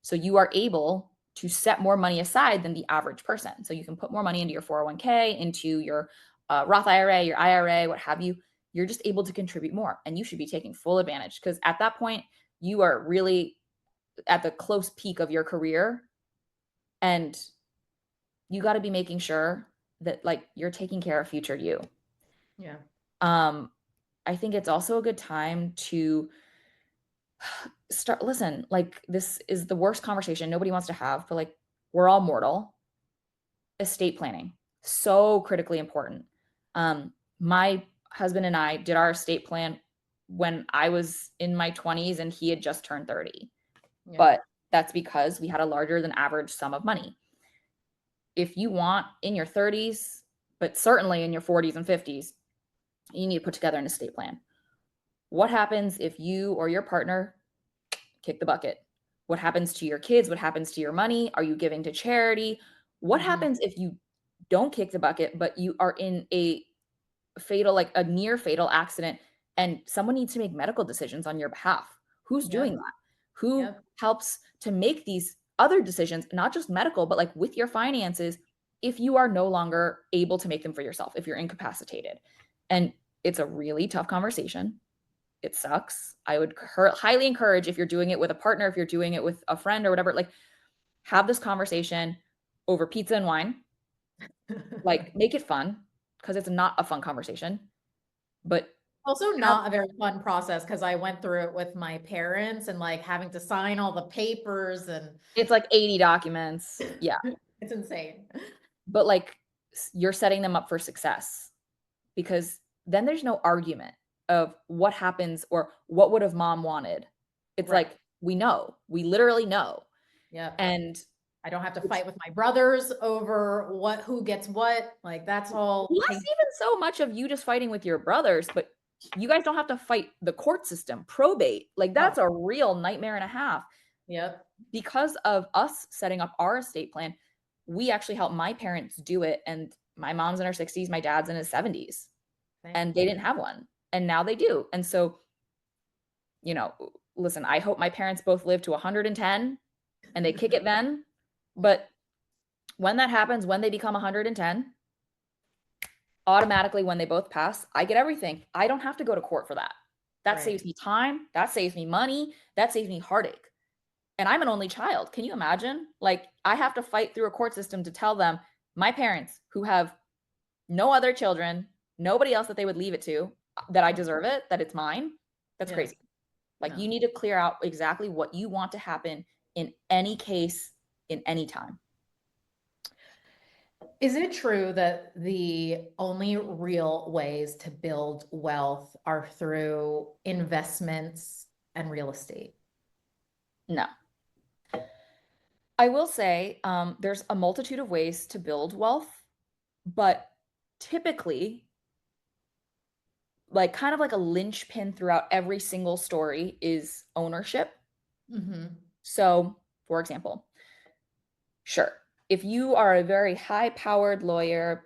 So you are able to set more money aside than the average person. So you can put more money into your 401k, into your Roth IRA, your IRA, what have you. You're just able to contribute more, and you should be taking full advantage, because at that point, you are really at the close peak of your career, and you got to be making sure that like you're taking care of future you. Yeah. I think it's also a good time to listen, like this is the worst conversation nobody wants to have, but like we're all mortal. Estate planning, so critically important. My husband and I did our estate plan when I was in my 20s and he had just turned 30. Yeah. But that's because we had a larger than average sum of money. If you want in your 30s, but certainly in your 40s and 50s, you need to put together an estate plan. What happens if you or your partner kick the bucket? What happens to your kids? What happens to your money? Are you giving to charity? What happens if you don't kick the bucket, but you are in a fatal, like a near fatal accident, and someone needs to make medical decisions on your behalf? Who's doing that? Who helps to make these other decisions, not just medical, but like with your finances, if you are no longer able to make them for yourself, if you're incapacitated? And it's a really tough conversation. It sucks. I would highly encourage, if you're doing it with a partner, if you're doing it with a friend or whatever, like have this conversation over pizza and wine. Like make it fun, because it's not a fun conversation, but Also not a very fun process, because I went through it with my parents and like having to sign all the papers, and it's like 80 documents. Yeah. it's insane. But like you're setting them up for success, because then there's no argument of what happens or what would have mom wanted. It's Right. like we we literally know. Yeah. And I don't have to fight with my brothers over who gets what. Like that's all. less even so much of you just fighting with your brothers, but you guys don't have to fight the court system, probate. Like that's a real nightmare and a half. Yep. Because of us setting up our estate plan, we actually helped my parents do it. And my mom's in her 60s, my dad's in his 70s. And they didn't have one. And now they do. And so, you know, listen, I hope my parents both live to 110 and they kick it then. But when that happens, when they become 110, automatically when they both pass, I get everything. I don't have to go to court for that. That saves me time. That saves me money. That saves me heartache. And I'm an only child. Can you imagine? Like I have to fight through a court system to tell them, my parents who have no other children, nobody else that they would leave it to, that I deserve it, that it's mine. That's crazy. Like you need to clear out exactly what you want to happen in any case, in any time. Is it true that the only real ways to build wealth are through investments and real estate? No. I will say there's a multitude of ways to build wealth, but typically, like kind of like a linchpin throughout every single story is ownership. So, for example, sure, if you are a very high-powered lawyer,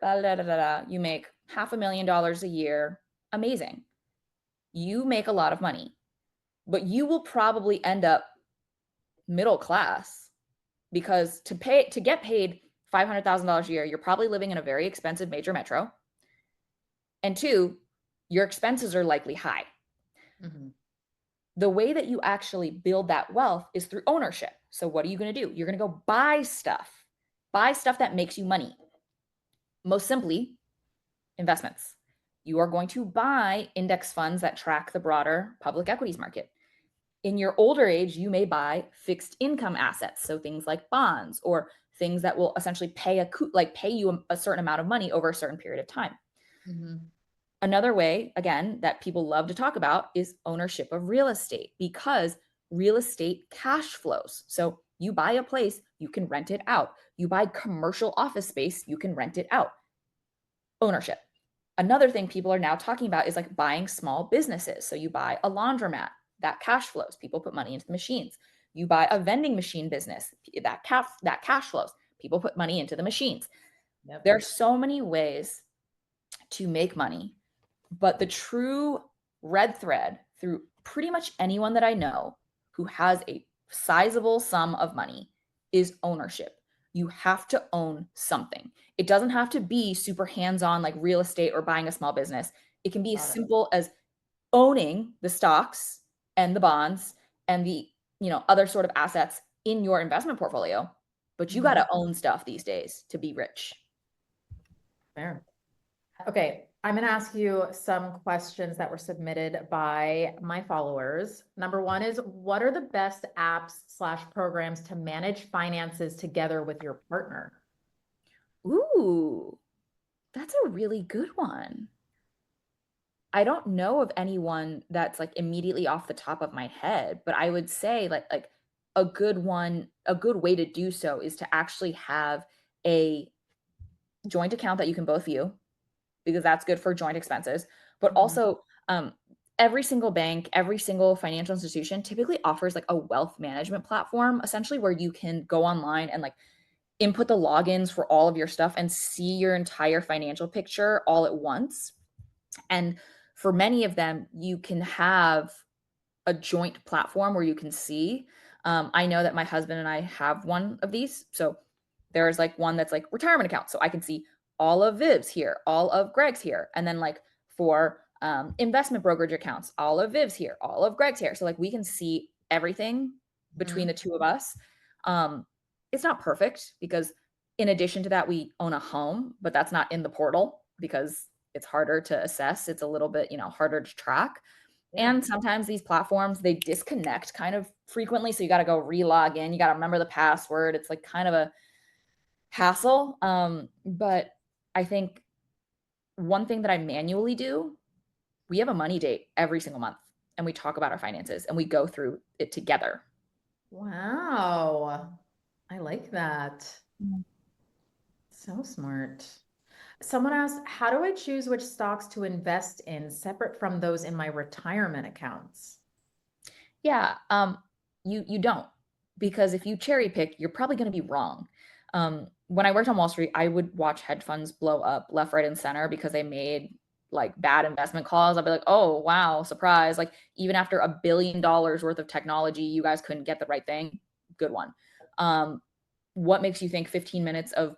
you make $500,000 a year, amazing. You make a lot of money, but you will probably end up middle class, because to get paid $500,000 a year, you're probably living in a very expensive major metro. And two, your expenses are likely high. The way that you actually build that wealth is through ownership. So what are you going to do? You're going to go buy stuff that makes you money. Most simply, investments. You are going to buy index funds that track the broader public equities market. In your older age, you may buy fixed income assets. So things like bonds, or things that will essentially pay you a certain amount of money over a certain period of time. Another way, again, that people love to talk about is ownership of real estate, because real estate cash flows. So you buy a place, you can rent it out. You buy commercial office space, you can rent it out. Ownership. Another thing people are now talking about is like buying small businesses. So you buy a laundromat, that cash flows. People put money into the machines. You buy a vending machine business, that cash flows. People put money into the machines. There are so many ways to make money. But the true red thread through pretty much anyone that I know who has a sizable sum of money is ownership. You have to own something. It doesn't have to be super hands-on like real estate or buying a small business. It can be as Got it. simple as owning the stocks and the bonds and the, other sort of assets in your investment portfolio. But you got to own stuff these days to be rich. Fair. Okay, I'm going to ask you some questions that were submitted by my followers. Number one is, what are the best apps/programs to manage finances together with your partner? Ooh, that's a really good one. I don't know of anyone that's like immediately off the top of my head, but I would say like a good one, a good way to do so is to actually have a joint account that you can both view, because that's good for joint expenses. But also, every single bank, every single financial institution typically offers like a wealth management platform, essentially where you can go online and like input the logins for all of your stuff and see your entire financial picture all at once. And for many of them, you can have a joint platform where you can see. I know that my husband and I have one of these. So there's like one that's like retirement account. So I can see all of Viv's here, all of Greg's here. And then like for investment brokerage accounts, all of Viv's here, all of Greg's here. So like we can see everything between the two of us. It's not perfect because in addition to that, we own a home, but that's not in the portal because it's harder to assess. It's a little bit, harder to track. Yeah. And sometimes these platforms, they disconnect kind of frequently. So you got to go re-log in. You got to remember the password. It's like kind of a hassle. But I think one thing that I manually do, we have a money date every single month and we talk about our finances and we go through it together. Wow. I like that. So smart. Someone asked, how do I choose which stocks to invest in separate from those in my retirement accounts? Yeah, you don't, because if you cherry pick, you're probably going to be wrong. When I worked on Wall Street, I would watch hedge funds blow up left, right, and center because they made like bad investment calls. I'd be like, oh wow, surprise! Like even after $1 billion worth of technology, you guys couldn't get the right thing. Good one. What makes you think 15 minutes of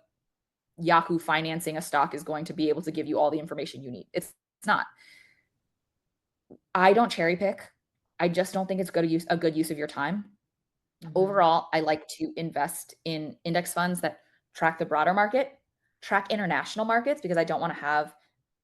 Yahoo financing a stock is going to be able to give you all the information you need? It's not. I don't cherry pick. I just don't think it's a good use of your time. Overall, I like to invest in index funds that track the broader market, track international markets, because I don't want to have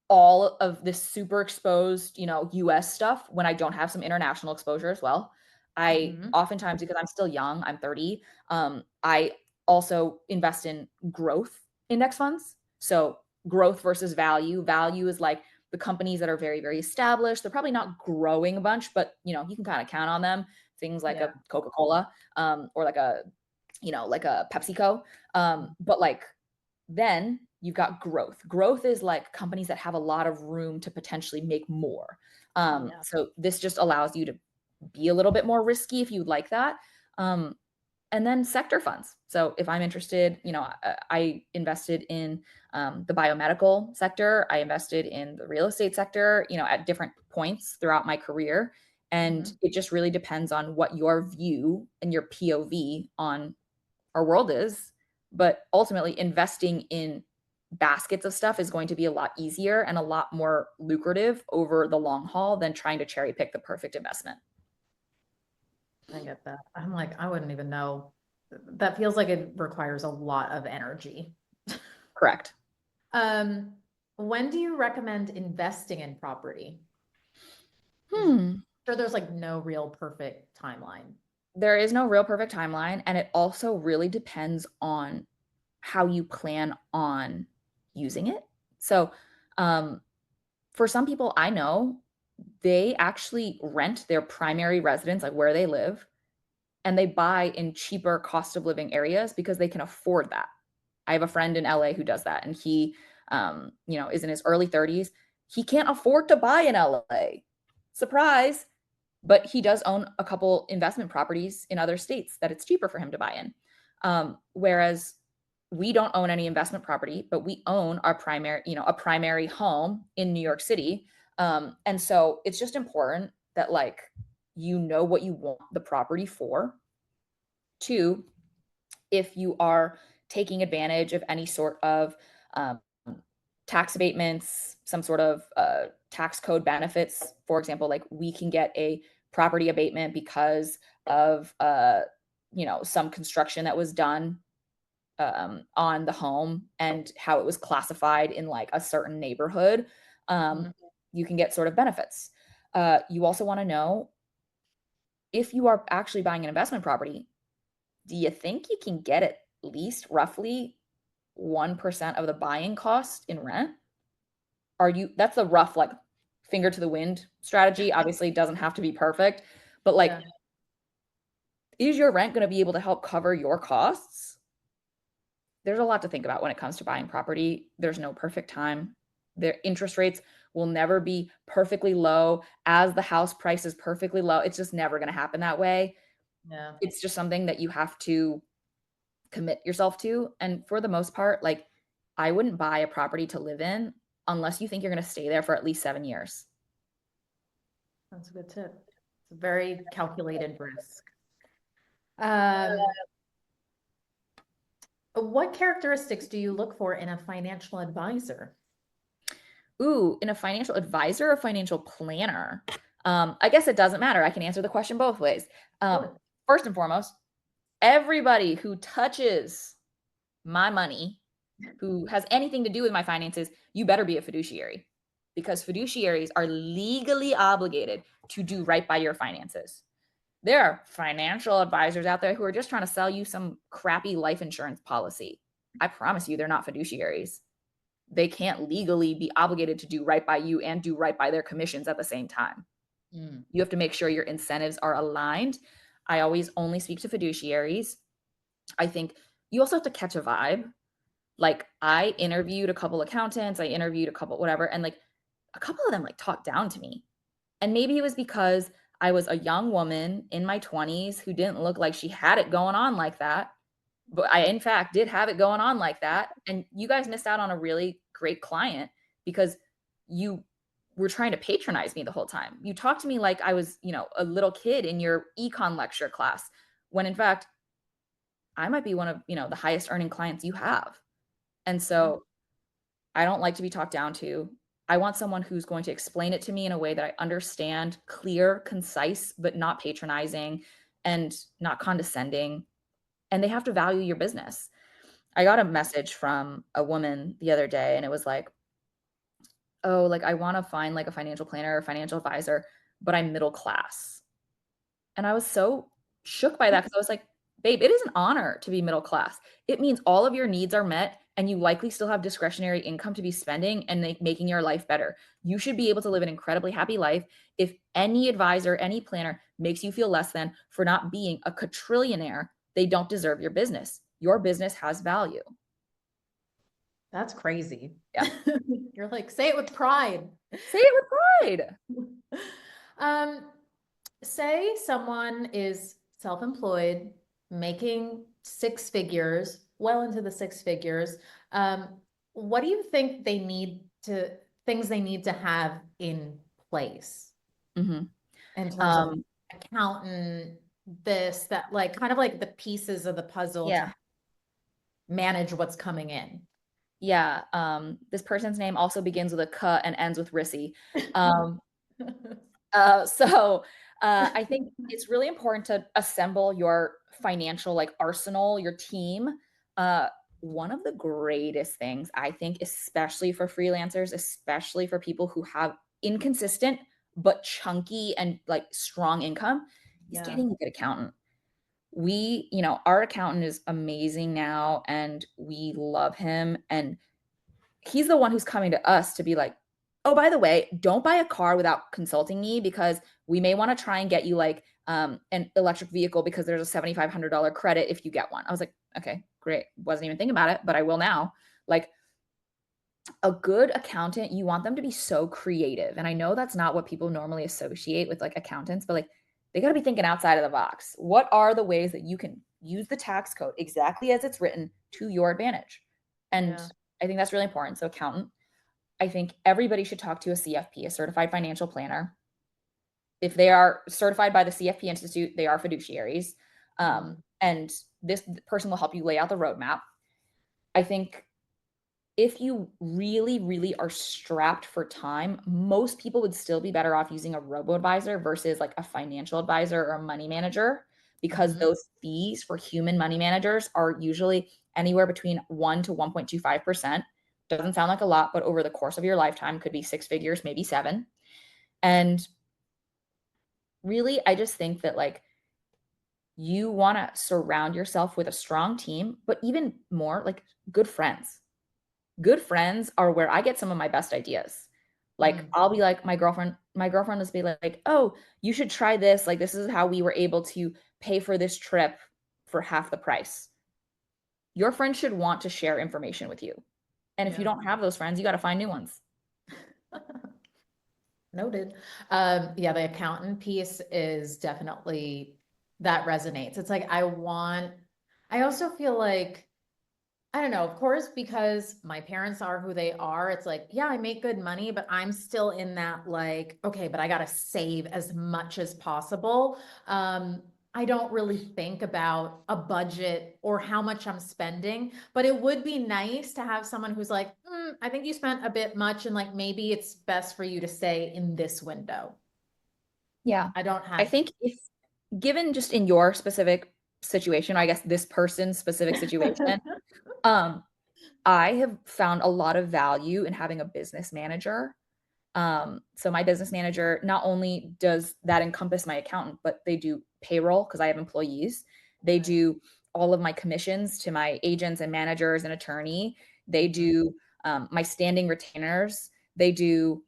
all of this super exposed, US stuff when I don't have some international exposure as well. I oftentimes, because I'm still young, I'm 30, I also invest in growth index funds. So growth versus value. Value is like the companies that are very, very established. They're probably not growing a bunch, but you can kind of count on them. Things like a Coca-Cola, or like a PepsiCo. But like then you've got growth. Growth is like companies that have a lot of room to potentially make more. So this just allows you to be a little bit more risky if you'd like that. And then sector funds. So if I'm interested, I invested in the biomedical sector. I invested in the real estate sector, at different points throughout my career. And it just really depends on what your view and your POV on our world is. But ultimately, investing in baskets of stuff is going to be a lot easier and a lot more lucrative over the long haul than trying to cherry pick the perfect investment. I get that. I'm like, I wouldn't even know. That feels like it requires a lot of energy. Correct. When do you recommend investing in property? Sure, there's like no real perfect timeline. There is no real perfect timeline, and it also really depends on how you plan on using it. So, for some people I know, they actually rent their primary residence, like where they live, and they buy in cheaper cost of living areas because they can afford that. I have a friend in LA who does that, and he, is in his early 30s. He can't afford to buy in LA. Surprise. But he does own a couple investment properties in other states that it's cheaper for him to buy in. Whereas we don't own any investment property, but we own our a primary home in New York City. And so it's just important that like, what you want the property for. Two, if you are taking advantage of any sort of um, tax abatements, some sort of tax code benefits. For example, like we can get a property abatement because of some construction that was done on the home and how it was classified in like a certain neighborhood. Um, Mhm. you can get sort of benefits. You also want to know if you are actually buying an investment property, do you think you can get at least roughly 1% of the buying cost in rent? That's the rough, like, finger to the wind strategy. Obviously, it doesn't have to be perfect, but like, Yeah. is your rent going to be able to help cover your costs? There's a lot to think about when it comes to buying property. There's no perfect time. Their interest rates will never be perfectly low as the house price is perfectly low. It's just never going to happen that way. Yeah. It's just something that you have to commit yourself to. And for the most part, like, I wouldn't buy a property to live in unless you think you're going to stay there for at least 7 years. That's a good tip. It's a very calculated risk. Um, what characteristics do you look for in a financial advisor? Ooh, in a financial advisor or financial planner? I guess it doesn't matter. I can answer the question both ways. Sure. First and foremost, everybody who touches my money, who has anything to do with my finances, you better be a fiduciary because fiduciaries are legally obligated to do right by your finances. There are financial advisors out there who are just trying to sell you some crappy life insurance policy. I promise you, they're not fiduciaries. They can't legally be obligated to do right by you and do right by their commissions at the same time. Mm. You have to make sure your incentives are aligned. I always only speak to fiduciaries. I think you also have to catch a vibe. Like I interviewed a couple accountants, I interviewed a couple whatever, and like a couple of them like talked down to me. And maybe it was because I was a young woman in my 20s who didn't look like she had it going on like that. But I, in fact, did have it going on like that. And you guys missed out on a really great client because you were trying to patronize me the whole time. You talked to me like I was, a little kid in your econ lecture class, when in fact, I might be one of, the highest earning clients you have. And Yeah. so I don't like to be talked down to. I want someone who's going to explain it to me in a way that I understand, clear, concise, but not patronizing and not condescending. And they have to value your business. I got a message from a woman the other day and it was like, "Oh, like I want to find like a financial planner or financial advisor, but I'm middle class." And I was so shook by that because I was like, "Babe, it is an honor to be middle class. It means all of your needs are met and you likely still have discretionary income to be spending and making your life better. You should be able to live an incredibly happy life. If any advisor, any planner makes you feel less than for not being a quadrillionaire, they don't deserve your business. Your business has value." That's crazy. Yeah. You're like, say it with pride. Say it with pride. Um, say someone is self-employed, making six figures, well into the six figures. Um, what do you think things they need to have in place Mhm. in terms of Um, accountant, this, that, like kind of like the pieces of the puzzle yeah. to manage what's coming in? Yeah. This person's name also begins with a K and ends with Rissy. Um, I think it's really important to assemble your financial like arsenal, your team. Uh, One of the greatest things I think, especially for freelancers, especially for people who have inconsistent but chunky and like strong income, is Yeah. getting a good accountant. Our accountant is amazing now and we love him. And he's the one who's coming to us to be like, "Oh, by the way, don't buy a car without consulting me because we may want to try and get you like an electric vehicle because there's a $7,500 credit if you get one." I was like, "Okay, great." Wasn't even thinking about it, but I will now. Like a good accountant, you want them to be so creative. And I know that's not what people normally associate with like accountants, but like they got to be thinking outside of the box. What are the ways that you can use the tax code exactly as it's written to your advantage? And Yeah. I think that's really important. So, accountant, I think everybody should talk to a CFP, a certified financial planner. If they are certified by the CFP Institute, they are fiduciaries. Mhm. and this person will help you lay out the roadmap. I think if you really, really are strapped for time, most people would still be better off using a robo advisor versus like a financial advisor or a money manager, because Mhm. those fees for human money managers are usually anywhere between 1 to 1.25%. Doesn't sound like a lot, but over the course of your lifetime could be six figures, maybe seven. And really, I just think that like you want to surround yourself with a strong team, but even more like good friends. Good friends are where I get some of my best ideas. Like Mm. I'll be like my girlfriend will be like, "Oh, you should try this. Like this is how we were able to pay for this trip for half the price." Your friend should want to share information with you. And if you Yeah. don't have those friends, you got to find new ones. Noted. Yeah, the accountant piece is definitely, that resonates. It's like I also feel like, I don't know, of course, because my parents are who they are, it's like, yeah, I make good money, but I'm still in that like, okay, but I gotta save as much as possible. I don't really think about a budget or how much I'm spending, but it would be nice to have someone who's like, I think you spent a bit much and like maybe it's best for you to stay in this window. Yeah. I don't I have. think if given just in your specific situation, I guess this person's specific situation, um, I have found a lot of value in having a business manager. So my business manager, not only does that encompass my accountant, but they do payroll because I have employees. They Right. do all of my commissions to my agents and managers and attorney. They Mhm. do my standing retainers. They do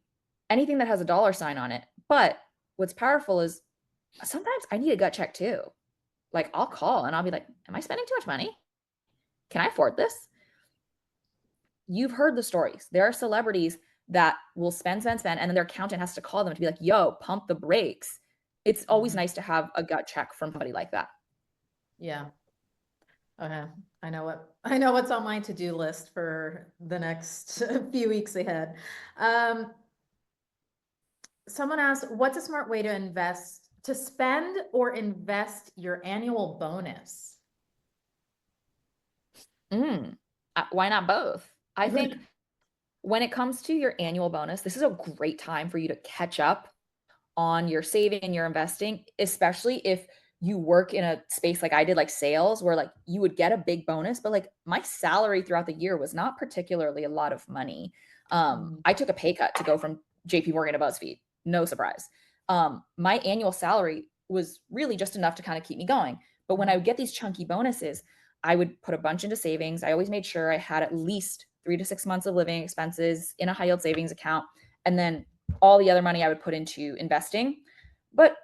anything that has a dollar sign on it. But what's powerful is sometimes I need a gut check too. Like I'll call and I'll be like, "Am I spending too much money? Can I afford this?" You've heard the stories. There are celebrities that will spend, and then their accountant has to call them to be like, "Yo, pump the brakes." It's always Mhm. nice to have a gut check from somebody like that. Yeah. Okay. I know what's on my to-do list for the next few weeks ahead. Um, Someone asked, what's a smart way to spend or invest your annual bonus? Mm, why not both? I think Right. when it comes to your annual bonus, this is a great time for you to catch up on your saving and your investing, especially if you work in a space like I did, like sales, where like you would get a big bonus, but like my salary throughout the year was not particularly a lot of money. Mhm. I took a pay cut to go from JP Morgan to BuzzFeed. No surprise. My annual salary was really just enough to kind of keep me going. But when I Mhm. would get these chunky bonuses, I would put a bunch into savings. I always made sure I had at least 3 to 6 months of living expenses in a high yield savings account. And then all the other money I would put into investing. But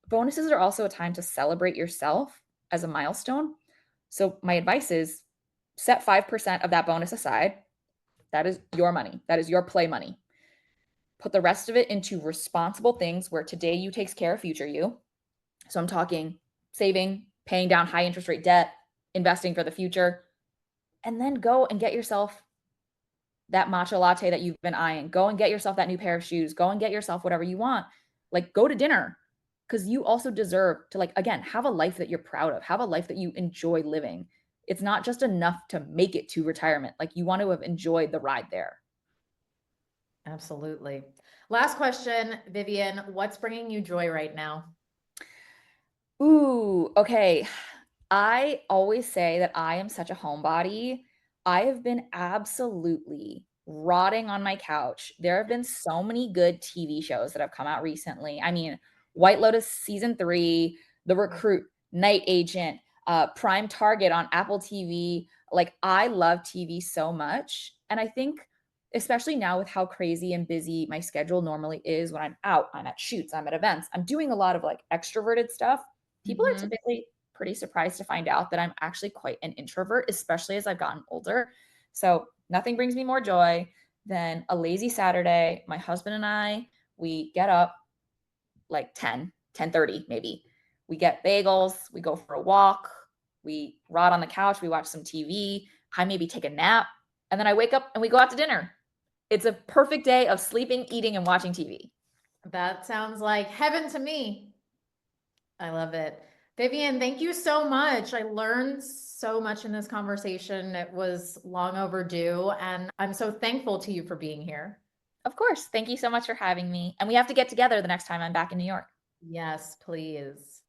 bonuses are also a time to celebrate yourself as a milestone. So my advice is set 5% of that bonus aside. That is your money. That is your play money. Put the rest of it into responsible things where today you takes care of future you. So I'm talking saving, paying down high interest rate debt, investing for the future, and then go and get yourself that matcha latte that you've been eyeing. Go and get yourself that new pair of shoes. Go and get yourself whatever you want. Like go to dinner because you also deserve to like again have a life that you're proud of. Have a life that you enjoy living. It's not just enough to make it to retirement. Like you want to have enjoyed the ride there. Absolutely. Last question, Vivian, what's bringing you joy right now? Ooh, okay. I always say that I am such a homebody. I have been absolutely rotting on my couch. There have been so many good TV shows that have come out recently. I mean, White Lotus season 3, The Recruit, Night Agent, Prime Target on Apple TV. Like, I love TV so much. And I think, especially now with how crazy and busy my schedule normally is when I'm out, I'm at shoots, I'm at events, I'm doing a lot of like extroverted stuff. People are Mhm. typically pretty surprised to find out that I'm actually quite an introvert, especially as I've gotten older. So nothing brings me more joy than a lazy Saturday. My husband and I, we get up like 10:30 maybe. We get bagels, we go for a walk, we rot on the couch, we watch some TV, I maybe take a nap, and then I wake up and we go out to dinner. It's a perfect day of sleeping, eating, and watching TV. That sounds like heaven to me. I love it. Vivian, thank you so much. I learned so much in this conversation. It was long overdue, and I'm so thankful to you for being here. Of course. Thank you so much for having me. And we have to get together the next time I'm back in New York. Yes, please.